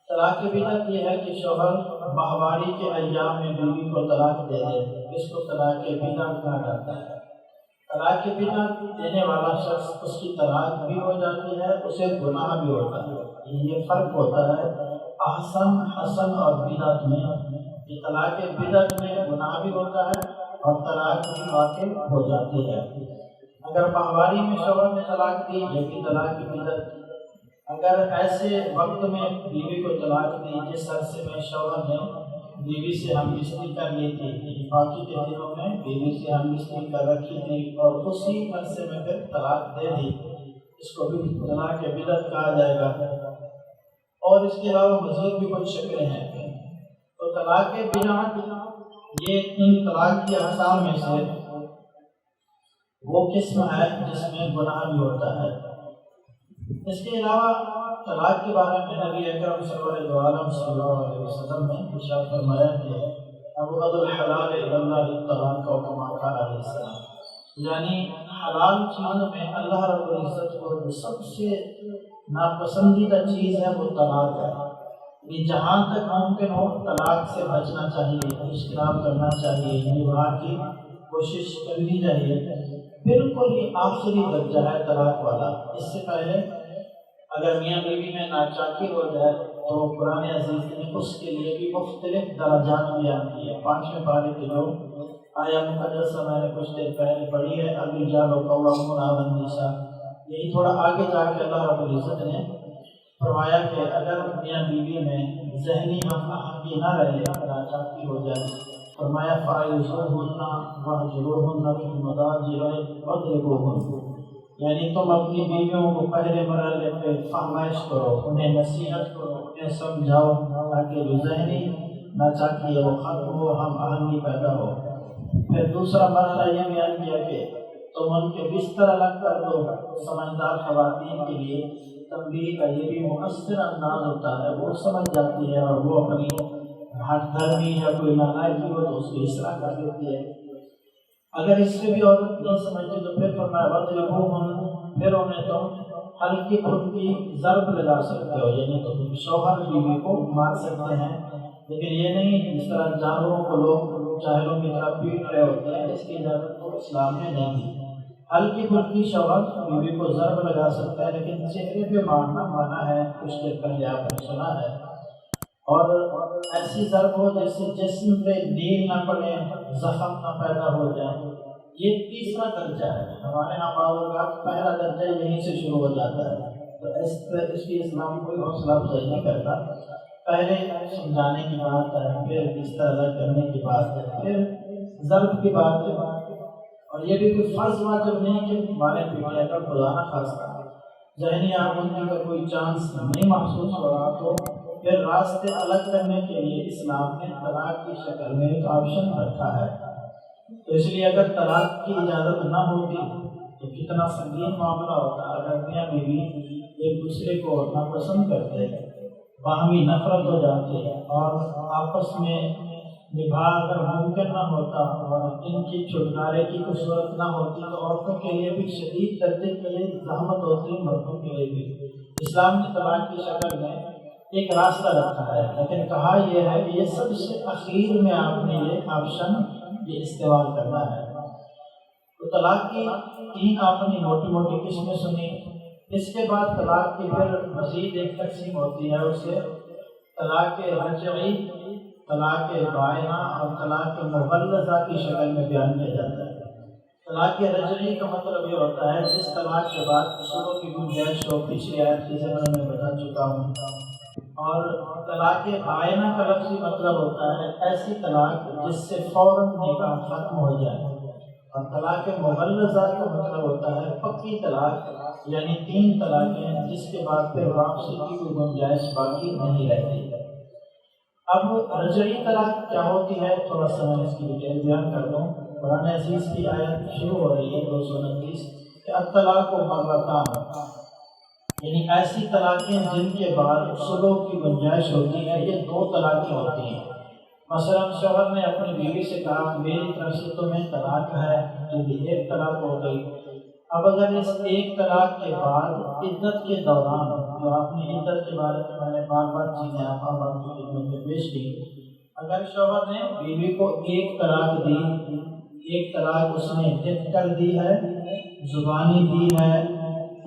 طلاق بدعت یہ ہے کہ شوہر ماہواری کے ایام میں بیوی کو طلاق دے دے، اس کو طلاق بدعت کہا جاتا ہے۔ طلاق بدعت دینے والا شخص اس کی طلاق بھی ہو جاتی ہے، اسے گناہ بھی ہوتا ہے۔ یہ فرق ہوتا ہے احسن، حسن اور بدعت میں۔ یہ طلاق بدعت میں گناہ بھی ہوتا ہے اور طلاق بھی واقع ہو جاتی ہے۔ اگر ماہواری میں شوہر نے طلاق دی یہ بھی طلاق بدعت، اگر ایسے وقت میں بیوی کو طلاق دی جس عرصے میں شوہر نے بیوی سے ہم بستری کر لی تھی، باقی کے دنوں میں بیوی سے ہم بستری کر رکھی تھی اور اسی عرصے میں پھر طلاق دے دی، اس کو بھی طلاق بدعت کہا جائے گا۔ اور اس کے علاوہ مزید بھی کچھ شکلیں ہیں۔ تو طلاق بدعت یہ ان طلاق کی اقسام میں سے وہ قسم ہے جس میں گناہ بھی ہوتا ہے۔ اس کے علاوہ طلاق کے بارے میں نبی اکرم صلی اللہ علیہ وسلم نے ارشاد فرمایا کہ ابغض الحلال الی اللہ الطلاق و کما قال علیہ السلام، یعنی حلال چیزوں میں اللہ رب العزت کو جو سب سے ناپسندیدہ چیز ہے وہ طلاق ہے۔ یہ جہاں تک ممکن ہو طلاق سے بچنا چاہیے، اجتناب کرنا چاہیے، نبھا کی کوشش کرنی چاہیے۔ بالکل یہ آخری درجہ ہے طلاق والا۔ اس سے پہلے اگر میاں بیوی میں ناچاکی ہو جائے تو قرآن عزیز نے اس کے لیے بھی مختلف درجات بیان کیے۔ 5ویں پارے کی جو آیا مقدسہ میں نے کچھ دیر پہلے پڑھی ہے، الرجال قوامون علی النساء، یہی تھوڑا آگے جا کے اللہ رب العزت نے فرمایا کہ اگر میاں بیوی میں ذہنی ہم آہنگی نہ رہے، ناچاکی ہو جائے، فرمایا فَعِظُوهُنَّ وَاهْجُرُوهُنَّ فِي الْمَضَاجِعِ وَاضْرِبُوهُنَّ، یعنی تم اپنی بیویوں کو پہلے مرحلے پہ فہمائش کرو، انہیں نصیحت کرو، انہیں سمجھاؤ تاکہ جو ذہنی ناچاکی ہے وہ ختم ہو، ہم آہنگی پیدا ہو۔ پھر دوسرا مرحلہ یہ بیان کیا کہ تم ان کے بستر الگ کر دو۔ سمجھدار خواتین کے لیے تنبیہ کا یہ بھی مؤثر انداز ہوتا ہے، وہ سمجھ جاتی ہے اور وہ اپنی ہٹ دھرمی یا کوئی نالائکی ہو تو اس کی اصلاح کر دیتی ہے۔ اگر اس سے بھی عورت نہیں سمجھتی تو پھر فرمایا وَاضْرِبُوهُنَّ، پھر انہیں تم ہلکی پھلکی ضرب لگا سکتے ہو، یعنی تم شوہر بیوی کو مار سکتے ہیں، لیکن یہ نہیں جس طرح جانوروں کو لوگ جاہلوں کی طرح پیٹ رہے ہوتے ہیں، اس کی اجازت تو اسلام میں نہیں دی۔ ہلکی پھلکی شوہر بیوی کو ضرب لگا سکتا ہے، لیکن چہرے پہ مارنا منع ہے، کچھ دیر پہلے آپ نے سنا ہے۔ اور ایسی ضرب ہو جس سے جسم پہ نیل نہ پڑے، زخم نہ پیدا ہو جائے، یہ تیسرا درجہ ہے۔ ہمارے یہاں بعض اوقات پہلا درجہ یہیں سے شروع ہو جاتا ہے، تو اس کی اسلام کوئی حوصلہ افزائی نہیں کرتا۔ پہلے سمجھانے کی بات ہے، پھر بستر الگ کرنے کی بات ہے، پھر ضرب کی بات ہے، اور یہ بھی کوئی فرض واجب نہیں کہ ہمارے پیٹے کا خدا نہ خواستہ ذہنی آمدنی کا کوئی چانس نہیں محسوس ہو رہا تو پھر راستے الگ کرنے کے لیے اسلام نے طلاق کی شکل میں ایک آپشن رکھا ہے۔ تو اس لیے اگر طلاق کی اجازت نہ ہوتی تو کتنا سنگین معاملہ ہوتا. اگر میاں بیوی ایک دوسرے کو ناپسند کرتے باہمی نفرت ہو جاتے اور آپس میں نبھا اگر ممکن نہ ہوتا اور ان کی چھٹکارے کی کوئی صورت نہ ہوتی تو عورتوں کے لیے بھی شدید درجے کے لیے زحمت ہوتی, مردوں کے لیے بھی. اسلام نے طلاق کی شکل میں ایک راستہ رکھا ہے, لیکن کہا یہ ہے کہ یہ سب سے اخیر میں آپ نے یہ آپشن یہ استعمال کرنا ہے. تو طلاق کی 3 آپ نے موٹی موٹی قسمیں سنی. اس کے بعد طلاق کی پھر مزید ایک تقسیم ہوتی ہے, اسے طلاق رجعی, طلاق بائنہ اور طلاق مغلظہ کی شکل میں بیان کیا جاتا ہے. طلاق رجعی کا مطلب یہ ہوتا ہے جس طلاق کے بعد شروع کی گنجائش ہو, پچھلی آیت کی ضمن میں بتا چکا ہوں. اور طلاق بائنہ کا لفظی مطلب ہوتا ہے ایسی طلاق جس سے فوراً نکاح ختم ہو جائے. اور طلاق مغلظہ کا مطلب ہوتا ہے پکی طلاق, یعنی 3 طلاقیں جس کے بعد پھر واپسی کی کوئی گنجائش باقی نہیں رہتی. اب رجعی طلاق کیا ہوتی ہے, تھوڑا سا میں اس کی ڈیٹیل بیان کر دوں. قرآن عزیز کی آیت شروع ہو رہی ہے 229 کہ الطلاق مرتان, یعنی ایسی طلاقیں جن کے بعد صلح کی گنجائش ہوتی ہے, یہ 2 طلاقیں ہوتی ہیں. مثلا شوہر نے اپنی بیوی سے کہا میری طرف سے تمہیں طلاق ہے, تو یہ 1 طلاق ہو گئی. اب اگر اس 1 طلاق کے بعد عدت کے دوران, جو آپ نے عدت کے بارے میں نے بار بار چیزیں آپ کی خدمت میں پیش کی, اگر شوہر نے بیوی کو 1 طلاق دی, 1 طلاق اس نے لکھ کر دی ہے, زبانی دی ہے,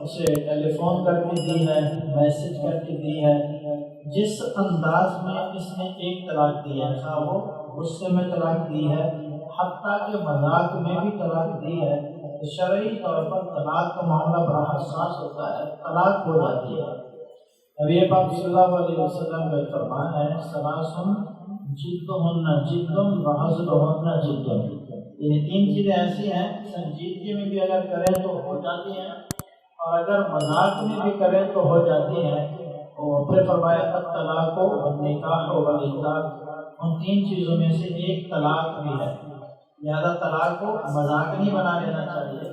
اسے ٹیلی فون کر کے دی ہے, میسج کر کے دی ہے, جس انداز میں اس نے 1 طلاق دی ہے, خواہ وہ غصے میں طلاق دی ہے, حتیٰ کہ مذاق میں بھی طلاق دی ہے, شرعی طور پر طلاق کا معاملہ بڑا حساس ہوتا ہے, طلاق ہو جاتی ہے. نبی پاک صلی اللہ علیہ وسلم کا فرمان ہے ثلاث جدہن جد وہزلہن جد, یہ 3 چیزیں ایسی ہیں سنجیدگی میں بھی اگر کریں تو ہو جاتی ہیں اور اگر مذاق میں بھی کریں تو ہو جاتی ہیں. اور پھر فرمایا الطلاق والنکاح والعتاق, ان 3 چیزوں میں سے 1 طلاق بھی ہے. لہذا طلاق کو مذاق نہیں بنا لینا چاہیے.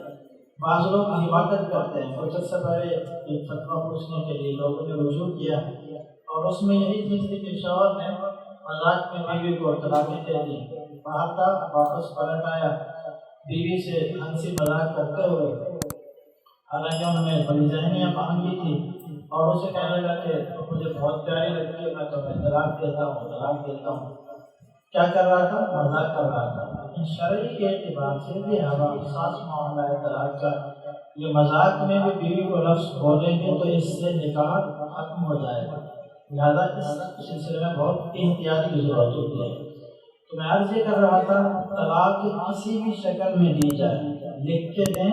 بعض لوگ حماقت کرتے ہیں. کچھ عرصہ پہلے ایک فتویٰ پوچھنے کے لیے لوگوں نے رجوع کیا اور اس میں یہی چیز تھی کہ شوہر نے مذاق میں بیوی کو طلاقیں دے دی. باہر تھا, واپس پلٹ آیا بیوی سے ہنسی مذاق کرتے ہوئے, حالانکہ ان میں بڑی ذہنیاں مہنگی تھی, اور اسے کہنے لگا کہ مجھے بہت پیاری لگتی ہے, میں تمہیں طلاق دیتا ہوں طلاق دیتا ہوں. کیا کر رہا تھا, مذاق کر رہا تھا. لیکن شرعی کے اعتبار سے یہ حساس معاملہ ہے طلاق کا. یہ مذاق میں بھی بیوی کو لفظ بولیں گے تو اس سے نکاح ختم ہو جائے گا. لہٰذا اس سلسلے میں بہت احتیاط کی ضرورت ہوتی ہے. تو میں عرض یہ کر رہا تھا طلاق کسی بھی شکل میں دی جائے, لکھ کے دیں,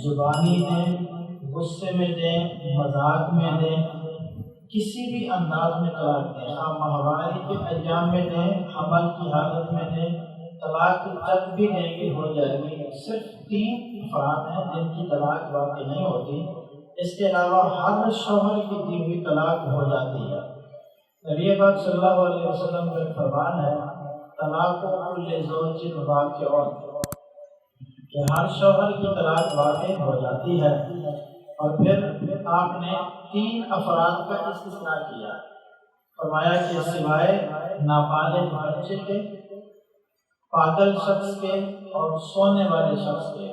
زبانی دیں, غصے میں دیں, مذاق میں دیں, کسی بھی انداز میں طلاق دیں. آپ ماہواری کے ایام میں دیں, حمل کی حالت میں دیں, طلاق جب بھی دیں گے ہو جائے گی. صرف 3 افراد ہیں جن کی طلاق واقع نہیں ہوتی, اس کے علاوہ ہر شوہر کی دی ہوئی طلاق ہو جاتی ہے. نبی پاک صلی اللہ علیہ وسلم کا فرمان ہے طلاق کل زوج واقع, کہ ہر شوہر کی طلاق واقع ہو جاتی ہے. اور پھر آپ نے 3 افراد کا استثناء کیا, فرمایا کہ سوائے نابالغ بچے کے, پاگل شخص کے اور سونے والے شخص کے.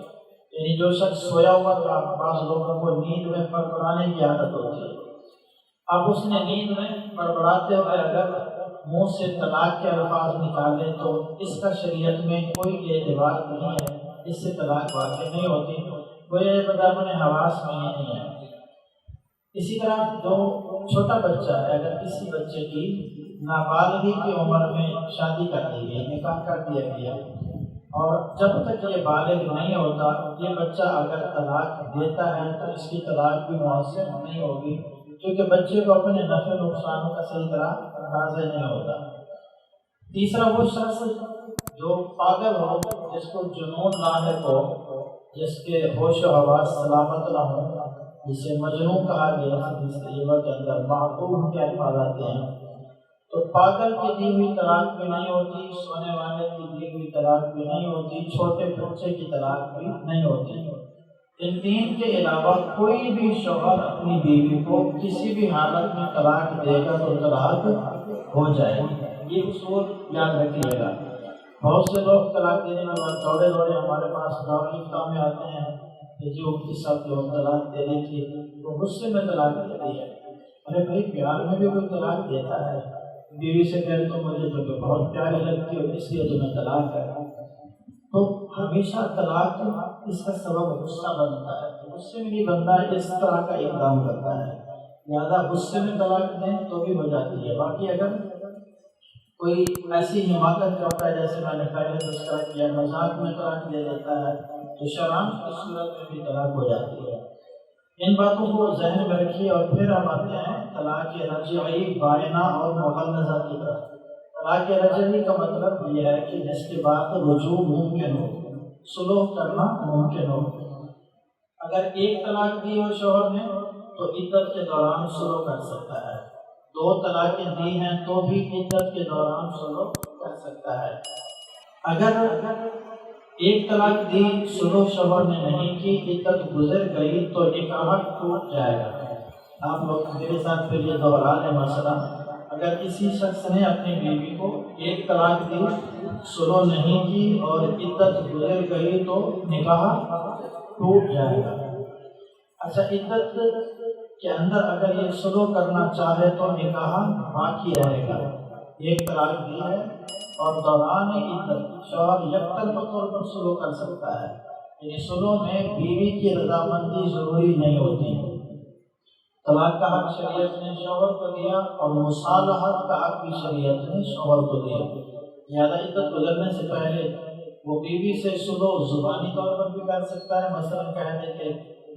یعنی جو شخص سویا ہوا تھا, بعض لوگوں کو نیند میں بڑبڑانے کی عادت ہوتی ہے, اب اس نے نیند میں بڑبڑاتے ہوئے اگر منہ سے طلاق کے الفاظ نکالے تو اس کا شریعت میں کوئی اعتبار نہیں ہے, اس سے طلاق واقع نہیں ہوتی. وہ یہ بدامن حواس میں ہی نہیں ہے. اسی طرح جو چھوٹا بچہ ہے, اگر کسی بچے کی نابالغی کی عمر میں شادی کر دی گئی, نکاح کر دیا گیا, اور جب تک یہ بالغ نہیں ہوتا یہ بچہ اگر طلاق دیتا ہے تو اس کی طلاق بھی مؤثر نہیں ہوگی, کیونکہ بچے کو اپنے نفع نقصانوں کا صحیح طرح اندازہ نہیں ہوتا. تیسرا وہ شخص جو پاگل ہو, جس کو جنون لاحق ہو, جس کے ہوش و حواس سلامت نہ ہو, جسے مجنون کہا گیا حدیث طیبہ کے اندر معقول کے الفاظ آتے ہیں. تو پاگل کی دی ہوئی طلاق بھی نہیں ہوتی، سونے والے کی دی ہوئی طلاق بھی نہیں ہوتی، چھوٹے بچے کی طلاق بھی نہیں ہوتی۔ ان تین کے علاوہ کوئی بھی شوہر اپنی بیوی کو کسی بھی حالت میں طلاق دے گا تو طلاق ہو جائے گی۔ یہ اصول یاد رکھیے گا۔ بہت سے لوگ طلاق دینے کے بعد دوڑے دوڑے ہمارے پاس دارالفتہ میں آتے ہیں کہ جی مفتی صاحب کی طلاق دے دی تھی، وہ غصے میں طلاق دے دی ہے۔ ارے بھائی، پیار میں بھی کوئی طلاق دیتا ہے؟ بیوی سے کہے تو مجھے تو بہت پیاری لگتی ہے اس لیے تمہیں طلاق ہے، تو ہمیشہ طلاق اس کا سبب غصہ بنتا ہے۔ غصے میں بھی بندہ اس طرح کا اقدام کرتا ہے، زیادہ غصے میں طلاق دیں تو بھی ہو جاتی ہے۔ باقی اگر کوئی ایسی حماقت کرتا ہے جیسے میں نے پہلے تذکرہ کیا، مذاق میں طلاق دے دیتا ہے، تو شرعاً کی صورت میں بھی طلاق ہو جاتی ہے۔ ان باتوں کو ذہن میں رکھیے اور پھر ہم آتے ہیں طلاق رجعی، بائنہ اور مغلظہ کی طرف۔ طلاق رجعی کا مطلب یہ ہے کہ جس کے بعد رجوع ممکن ہو، صلح کرنا ممکن ہو۔ اگر ایک طلاق دی ہو شوہر نے تو عدت کے دوران صلح کر سکتا ہے، دو طلاقیں دی ہیں تو بھی عدت کے دوران صلح کر سکتا ہے۔ اگر ایک طلاق دی، صلح شوہر نے نہیں کی، عدت گزر گئی تو نکاح ٹوٹ جائے گا۔ آپ لوگ میرے ساتھ پھر یہ دوہرا لیں مسئلہ۔ اگر کسی شخص نے اپنی بیوی کو ایک طلاق دی، صلح نہیں کی اور عدت گزر گئی تو نکاح ٹوٹ جائے گا۔ اچھا، عدت کے اندر اگر یہ صلح کرنا چاہے تو نکاح باقی رہے گا۔ ایک طلاق دی ہے اور دوران عدت شوہر یکطرفہ طور پر صلح کر سکتا ہے، یعنی صلح میں بیوی کی رضامندی ضروری نہیں ہوتی۔ طلاق کا حق شریعت نے شوہر کو دیا اور مصالحت کا حق بھی شریعت نے شوہر کو دیا۔ لہٰذا عدت گزرنے سے پہلے وہ بیوی سے صلح زبانی طور پر بھی کر سکتا ہے، مثلا کہہ دے کہ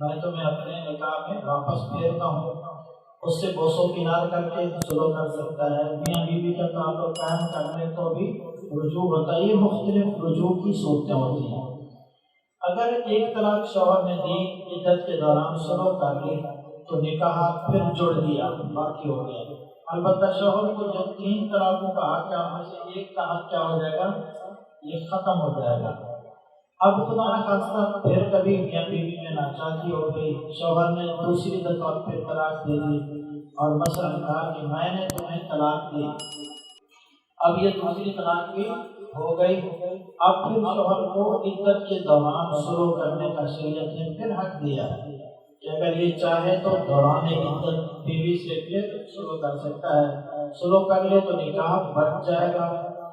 میں تمہیں اپنے نکاح میں واپس پھیرتا ہوں، اس سے بوسو کنار کر کے صلح کر سکتا ہے۔ میاں بیوی کا تعلق قائم کرنے تو بھی رجوع ہوتا ہے۔ یہ مختلف رجوع کی صورتیں ہوتی ہیں۔ اگر ایک طلاق شوہر نے دی، عدت کے دوران صلح کر لی تو نکاح پھر جڑ گیا، باقی ہو گیا۔ البتہ شوہر کو جو تین طلاقوں کا حق ہے ان میں سے ایک کا حق کیا ہو جائے گا؟ یہ ختم ہو جائے گا۔ اب خدا نخواستہ پھر کبھی میاں بیوی میں ناچاکی ہو گئی، شوہر نے دوسری دفعہ پھر طلاق دے دی اور مثلا کہا کہ میں نے تمہیں طلاق دی، اب یہ دوسری طلاق بھی ہو گئی۔ اب پھر شوہر کو عدت کے دوران صلح کرنے کا شریعت نے پھر حق دیا کہ اگر یہ چاہے تو دوران عدت بیوی سے پھر صلح کر سکتا ہے۔ صلح کر لے تو نکاح بچ جائے گا،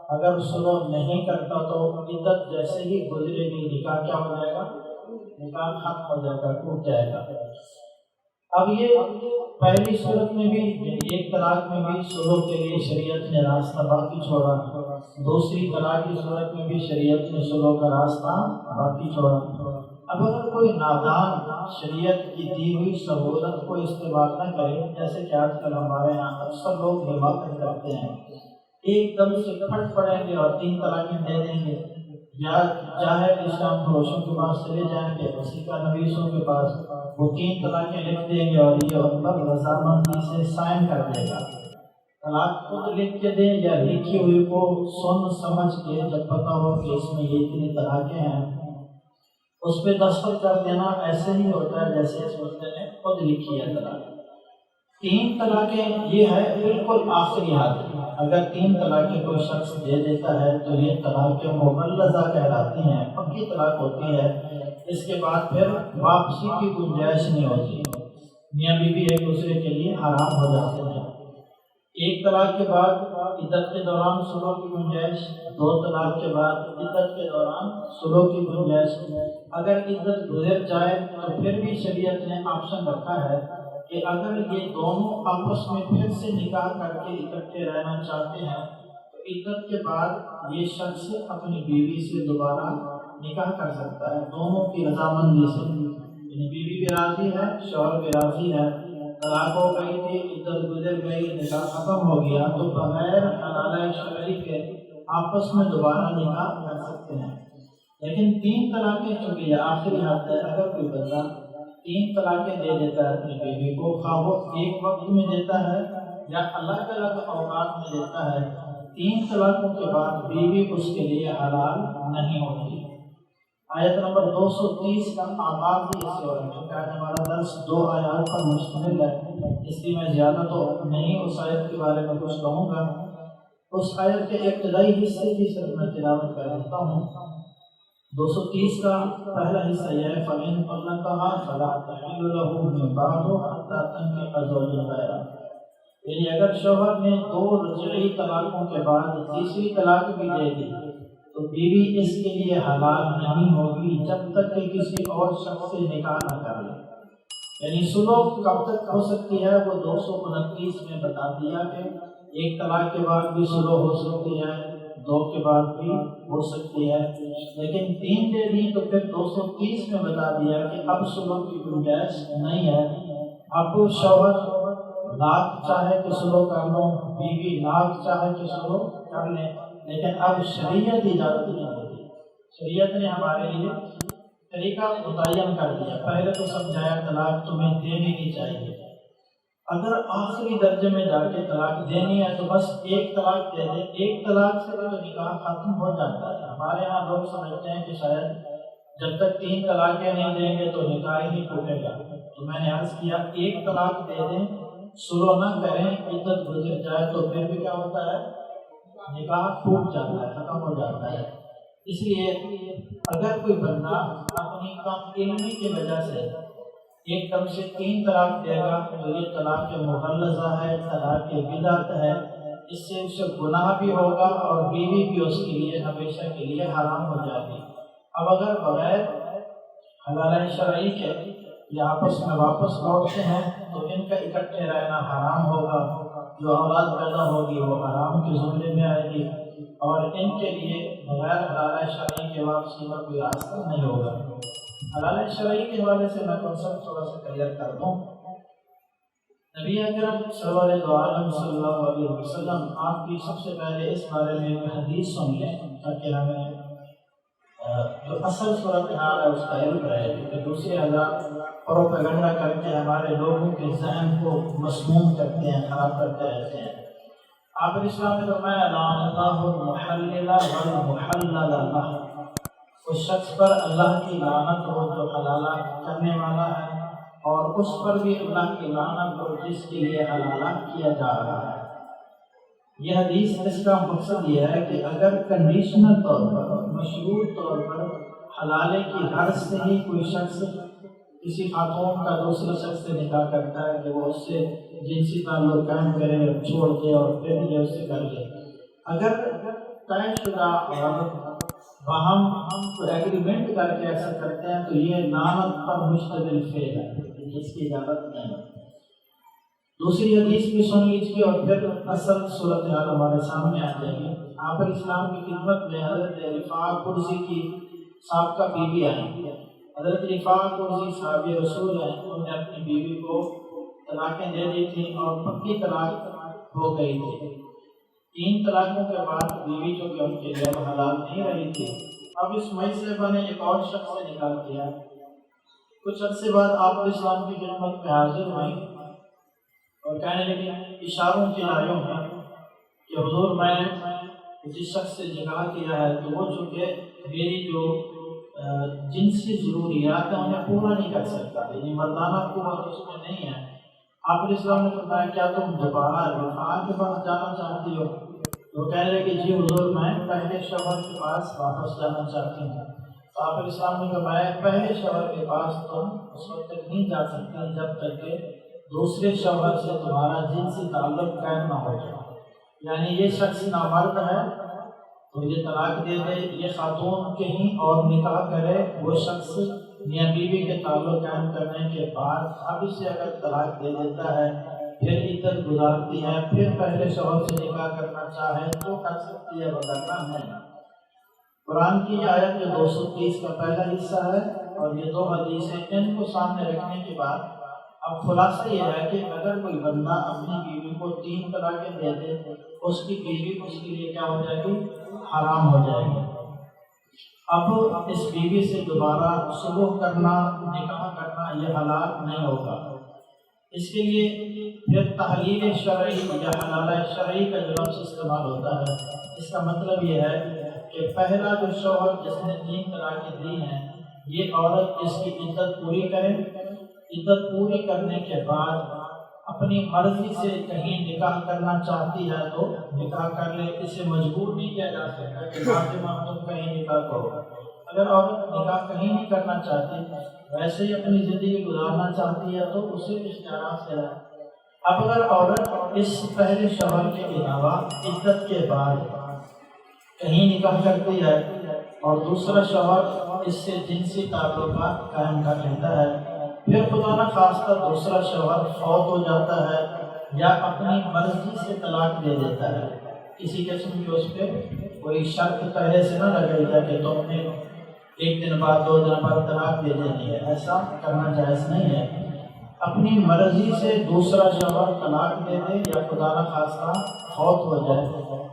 اگر صلح نہیں کرتا تو عدت جیسے ہی گزرے گی نکاح کیا ہو جائے گا؟ نکاح ختم ہو جائے گا، ٹوٹ جائے گا۔ اب یہ پہلی صورت میں بھی، ایک طلاق میں بھی صلح کے لیے شریعت نے راستہ باقی چھوڑا، دوسری طلاق کی صورت میں بھی شریعت نے صلح کا راستہ باقی چھوڑا۔ اب اگر کوئی نادان شریعت کی دی ہوئی سہولت کو استعمال نہ کرے، جیسے کہ آج کل ہمارے یہاں اکثر لوگ حماقت کرتے ہیں، ایک دم سے پھٹ پڑیں گے اور تین طلاقیں دے دیں گے، یا ظاہر اسلام فروشوں کے پاس چلے جائیں گے، وسیقہ نویسوں کے پاس، وہ تین طلاقیں لکھ دیں گے اور یہ ان پر رضامندی سے سائن کر دے گا۔ طلاق خود لکھ کے دیں یا لکھی ہوئی کو سن سمجھ کے جب پتا ہو کہ اس میں یہ اتنی طلاقیں ہیں اس پہ دستخط کر دینا ایسے ہی ہوتا ہے جیسے اس بندے نے خود لکھی ہے طلاق۔ تین طلاقیں یہ ہے بالکل آخری حد۔ اگر تین طلاقیں کوئی شخص دے دیتا ہے تو یہ طلاقیں مغلظہ کہلاتی ہیں، پکی طلاق ہوتی ہے، اس کے بعد پھر واپسی کی گنجائش نہیں ہوتی، میاں بیوی ایک دوسرے کے لیے حرام ہو جاتے ہیں۔ ایک طلاق کے بعد عدت کے دوران صلح کی گنجائش، دو طلاق کے بعد عدت کے دوران صلح کی گنجائش۔ اگر عدت گزر جائے تو پھر بھی شریعت نے آپشن رکھا ہے کہ اگر یہ دونوں آپس میں پھر سے نکاح کر کے اکٹھے رہنا چاہتے ہیں تو عدت کے بعد یہ شخص اپنی بیوی سے دوبارہ نکاح کر سکتا ہے، دونوں کی رضامندی سے، یعنی بیوی بھی راضی ہے، شوہر بھی راضی ہے، طلاق ہو گئی تھی، عدت گزر گئی، نکاح ختم ہو گیا تو بغیر حلالہ شرعی کے آپس میں دوبارہ نکاح کر سکتے ہیں۔ لیکن تین طلاقیں چونکہ یہ آخری حد ہے، اگر کوئی بندہ 3 طلاقیں دے دیتا ہے اپنی بیوی کو، خواہ وہ ایک وقت میں دیتا ہے یا الگ الگ اوقات میں دیتا ہے، 3 طلاقوں کے بعد بیوی اس کے لیے حلال نہیں ہوتی۔ آیت نمبر 230 کا آغاز ہی اس سے ہو رہا ہے، کیونکہ آج ہمارا درس 2 آیات پر مشتمل ہے، اس لیے میں زیادہ تو نہیں اس آیت کے بارے میں کچھ کہوں گا۔ اس آیت کے ابتدائی حصے کی صرف میں تلاوت کر دیتا ہوں۔ 230 کا پہلا حصہ یہ ہے، فَإِن طَلَّقَهَا فَلَا تَحِلُّ لَهُ مِن بَعْدُ حَتَّىٰ تَنكِحَ زَوْجًا غَيْرَهُ، یعنی اگر شوہر نے 2 رجعی طلاقوں کے بعد تیسری طلاق بھی دے دی تو بیوی اس کے لیے حلال نہیں ہوگی جب تک کہ کسی اور شخص سے نکاح نہ کر لے۔ یعنی صلح کب تک ہو سکتی ہے، وہ 229 میں بتا دیا کہ ایک طلاق کے بعد بھی صلح ہو سکتی ہے، 2 کے بعد بھی ہو سکتی ہے، لیکن 3 دے دی تو پھر 230 میں بتا دیا کہ اب صلح کی گنجائش نہیں ہے۔ اب شوہر لاکھ چاہے کہ صلح کر لو، بیوی لاکھ چاہے کہ صلح کر لیں، لیکن اب شریعت اجازت نہیں ہوتی۔ شریعت نے ہمارے لیے طریقہ متعین کر دیا، پہلے تو سمجھایا طلاق تمہیں دینی نہیں چاہیے، اگر آخری درجے میں جا کے طلاق دینی ہے تو بس ایک طلاق دے دیں، ایک طلاق سے تو نکاح ختم ہو جاتا ہے۔ ہمارے ہاں لوگ سمجھتے ہیں کہ شاید جب تک 3 طلاقیں نہیں دیں گے تو نکاح ہی نہیں ٹوٹے گا، تو میں نے عرض کیا ایک طلاق دے دیں، صلح نہ کریں، عدت گزر جائے تو پھر بھی کیا ہوتا ہے، نکاح ٹوٹ جاتا ہے، ختم ہو جاتا ہے۔ اس لیے اگر کوئی بندہ اپنی کم علمی کی وجہ سے ایک دم سے 3 طلاق دے گا تو یہ طلاق مغلظہ ہے، طلاق بدعت ہے، اس سے اسے گناہ بھی ہوگا اور بیوی بھی اس کے لیے ہمیشہ کے لیے حرام ہو جائے گی۔ اب اگر بغیر حلال شرعی کے یہ آپس میں واپس لوٹتے ہیں تو ان کا اکٹھے رہنا حرام ہوگا، جو اولاد پیدا ہوگی وہ حرام کے زمرے میں آئے گی، اور ان کے لیے بغیر حلال شرعی کے واپسی کا کوئی راستہ نہیں ہوگا۔ حلال شرعی کے حوالے سے میں کنسپٹ تھوڑا سا کلیئر کر دوں۔ نبی اکرم صلی اللہ علیہ وسلم آپ کی سب سے پہلے اس بارے میں حدیث سن لیں تاکہ ہمیں جو اصل صورتحال ہے اس کا علم رہے، کیونکہ دوسرے حضرات پروپیگنڈا کر کے ہمارے لوگوں کے ذہن کو مسموم کرتے ہیں، خراب کرتے رہتے ہیں۔ آپ اسلام نے فرمایا لعن اللہ المحلل والمحلل لہ، اس شخص پر اللہ کی لعنت ہو جو حلالہ کرنے والا ہے، اور اس پر بھی اللہ کی لعنت ہو جس کے لیے حلالہ کیا جا رہا ہے۔ یہ حدیث اس کا مقصد یہ ہے کہ اگر کنڈیشنل طور پر، مشروط طور پر حلالے کی غرض سے ہی کوئی شخص کسی خاتون کا دوسرے شخص سے نکاح کرتا ہے کہ وہ اس سے جنسی تعلق قائم کرے، چھوڑ دے اور پھر یہ اس سے کر لے، اگر طے شدہ اور باہم ایگریمنٹ کر کے ایسا کرتے ہیں تو یہ لعنت پر مشتمل فعل ہے، جس کی اجازت نہیں ہے۔ دوسری حدیث بھی سن لیجیے اور پھر اصل صورتحال ہمارے سامنے آ جائے گی۔ آپ اسلام کی خدمت میں حضرت رفاع قرظی کی سابقہ بیوی آئی۔ حضرت رفاع قرظی صحابی رسول ہیں، انہوں نے اپنی بیوی کو طلاقیں دے دی تھیں اور پکی طلاق ہو گئی تھی۔ 3 طلاقوں کے بعد بیوی جو کہ ان کے لیے حلال نہیں رہی تھی، اب اس معصبہ نے ایک اور شخص سے نکاح کیا۔ کچھ عرصے بعد آپ اسلام کی خدمت میں حاضر ہوئیں اور کہنے لگے اشاروں کی لائیوں میں کہ حضور میں جس شخص سے نکاح کیا ہے تو وہ چونکہ میری جو جنسی ضروریات ہیں انہیں پورا نہیں کر سکتا، یعنی مردانہ قوت اس میں نہیں ہے۔ آپ اسلام نے فرمایا کیا تم دوبارہ رفاع کے پاس جانا چاہتی ہو؟ تو کہنے لگے جی حضور میں پہلے شوہر کے پاس واپس جانا چاہتی ہوں۔ تو آپ اسلام نے فرمایا پہلے شوہر کے پاس تم اس وقت تک نہیں جا سکتے جب تک کہ دوسرے شوہر سے تمہارا جنسی تعلق قائم نہ ہو جائے، یعنی یہ شخص نامرد ہے تو یہ طلاق دے دے، یہ خاتون کہیں اور نکاح کرے، وہ شخص میاں بیوی کے تعلق قائم کرنے کے بعد اب اسے اگر طلاق دے دیتا ہے، پھر عدت گزارتی ہے، پھر پہلے شوہر سے نکاح کرنا چاہے تو کر سکتی ہے، ورنہ نہیں۔ قرآن کی یہ آیت جو 230 کا پہلا حصہ ہے اور یہ 2 حدیثیں، ان کو سامنے رکھنے کے بعد اب خلاصہ یہ ہے کہ اگر کوئی بندہ اپنی بیوی کو 3 طلاقیں دے دے، اس کی بیوی اس کے لیے کیا ہو جائے گی؟ حرام ہو جائے گی۔ اب اس بیوی سے دوبارہ صلح کرنا، نکاح کرنا یہ حلال نہیں ہوگا۔ اس کے لیے پھر تحلیل شرعی یا حلالہ شرعی کا جو لفظ استعمال ہوتا ہے، اس کا مطلب یہ ہے کہ پہلا جو شوہر جس نے 3 طلاقیں دی ہیں، یہ عورت اس کی عدت پوری کرے، عدت پوری کرنے کے بعد اپنی مرضی سے کہیں نکاح کرنا چاہتی ہے تو نکاح کر لے، اسے مجبور نہیں کیا جا سکتا کہ فاطمہ تم کہیں نکاح کرو۔ اگر عورت نکاح کہیں نہیں کرنا چاہتی، ویسے ہی اپنی زندگی گزارنا چاہتی ہے تو اسے اختیارات سے ہے۔ اب اگر عورت اس پہلے شوہر کے علاوہ عدت کے بعد کہیں نکاح کرتی ہے اور دوسرا شوہر اس سے جنسی تعلقات قائم کر لیتا ہے، پھر خدا نہ خواستہ دوسرا شوہر فوت ہو جاتا ہے یا اپنی مرضی سے طلاق دے دیتا ہے، کسی قسم کی اس پہ کوئی شرط پہلے سے نہ لگائی جائے کہ تم نے 1 دن بعد 2 دن بعد طلاق دے دینی ہے، ایسا کرنا جائز نہیں ہے۔ اپنی مرضی سے دوسرا شوہر طلاق دے دے یا خدا نہ خواستہ فوت ہو جائے،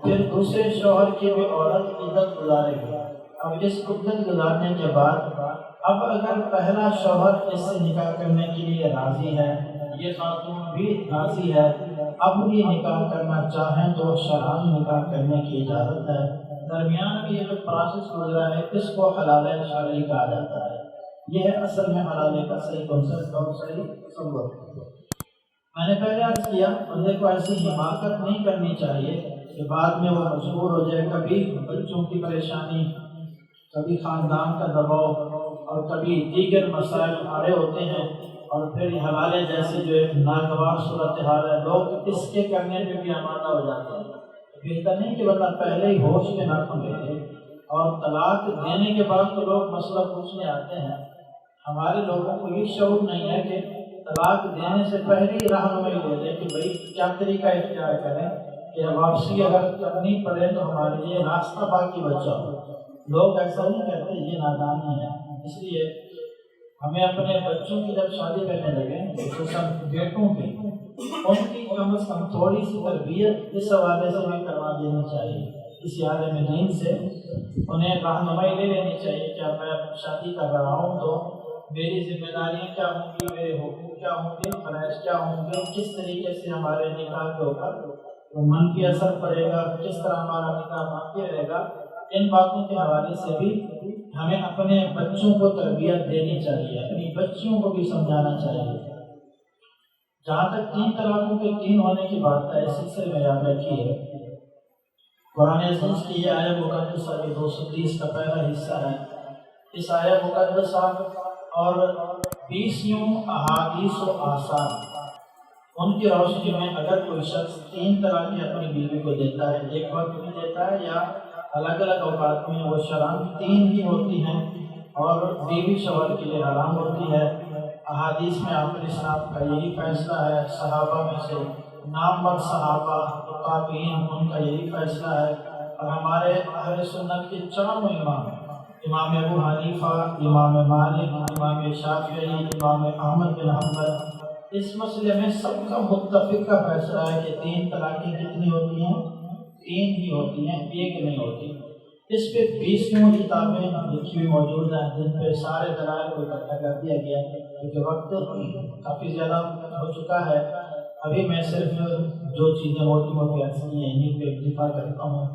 پھر دوسرے شوہر کی بھی عورت عدت گزارے گی۔ اب اس عدت گزارنے کے بعد اب اگر پہلا شوہر اس سے نکاح کرنے کے لیے راضی ہے، یہ خاتون بھی راضی ہے، اب یہ نکاح کرنا چاہیں تو شرعاً نکاح کرنے کی اجازت ہے۔ درمیان میں یہ جو پروسیس گزرا ہے اس کو حلالہ شرعی کہا جاتا ہے۔ یہ ہے اصل میں حلالے کا صحیح کنسپٹ اور صحیح تصور۔ میں نے پہلے عرض کیا بندے کو ایسی حماقت نہیں کرنی چاہیے کہ بعد میں وہ مجبور ہو جائے، کبھی بچوں کی پریشانی، کبھی خاندان کا دباؤ اور کبھی دیگر مسائل آڑے ہوتے ہیں، اور پھر یہ حلالے جیسے جو ایک ناگوار صورتحال ہے، لوگ اس کے کرنے پہ بھی آمادہ ہو جاتے ہیں۔ بہتر نہیں کہ بندہ پہلے ہی ہوش میں نہ کھو لے، اور طلاق دینے کے بعد تو لوگ مسئلہ پوچھنے آتے ہیں۔ ہمارے لوگوں کو یہ شعور نہیں ہے کہ طلاق دینے سے پہلے ہی رہنمائی لے لیں کہ بھائی کیا طریقہ اختیار کریں کہ واپسی اگر کرنی پڑے تو ہمارے لیے راستہ باقی بچا ہو۔ لوگ ایسا نہیں کہتے، یہ نادانی ہے۔ اس لیے ہمیں اپنے بچوں کی جب شادی کرنے لگیں، خصوصاً بیٹوں کی، ان کی کم از کم تھوڑی سی تربیت اس حوالے سے بھی کروا دینی چاہیے، کسی عالم دین سے انہیں رہنمائی لے لینی چاہیے کہ اب میں شادی کر رہا ہوں تو میری ذمہ داریاں کیا ہوں گی، میرے حقوق کیا ہوں گے، فرائض کیا ہوں گے، کس طریقے سے ہمارے نکاح کے اوپر منفی اثر پڑے گا، کس طرح ہمارا نکاح باقی رہے گا۔ ان باتوں کے حوالے سے بھی ہمیں اپنے بچوں کو تربیت دینی چاہیے، اپنی بچیوں کو بھی سمجھانا چاہیے۔ جہاں تک 3 طلاقوں کے 3 ہونے کی بات ہے، اس سلسلے میں یاد رکھیے قرآن عزیز کی یہ آیہ مقدسہ کے 230 کا پہلا حصہ ہے۔ اس آیہ مقدسہ اور 20 احادیث و آثار، ان کی روشنی میں اگر کوئی شخص 3 طلاقیں اپنی بیوی کو دیتا ہے، ایک وقت میں دیتا ہے یا الگ الگ اوقات میں، وہ شرعاً 3 ہی ہوتی ہیں اور بیوی شوہر کے لیے حرام ہوتی ہے۔ احادیث میں آپ کے ساتھ کا یہی فیصلہ ہے، صحابہ میں سے نامور صحابہ تابعین ان کا یہی فیصلہ ہے، اور ہمارے اہل سنت کے 4 امام، امام ابو حنیفہ، امام مالک، امام شافعی، امام احمد بن حنبل، اس مسئلے میں سب کا متفق کا فیصلہ ہے کہ 3 طلاقیں کتنی ہوتی ہیں؟ 3 ہی ہوتی ہیں، 1 نہیں ہوتی۔ اس پہ 20 کتابیں لکھی ہوئی موجود ہیں جن پہ سارے دلائل کو اکٹھا کر دیا گیا، کیونکہ وقت کافی زیادہ ہو چکا ہے۔ ابھی میں صرف جو چیزیں موٹی موٹی ایسی ہیں انہیں پہ اکتفا کرتا ہوں۔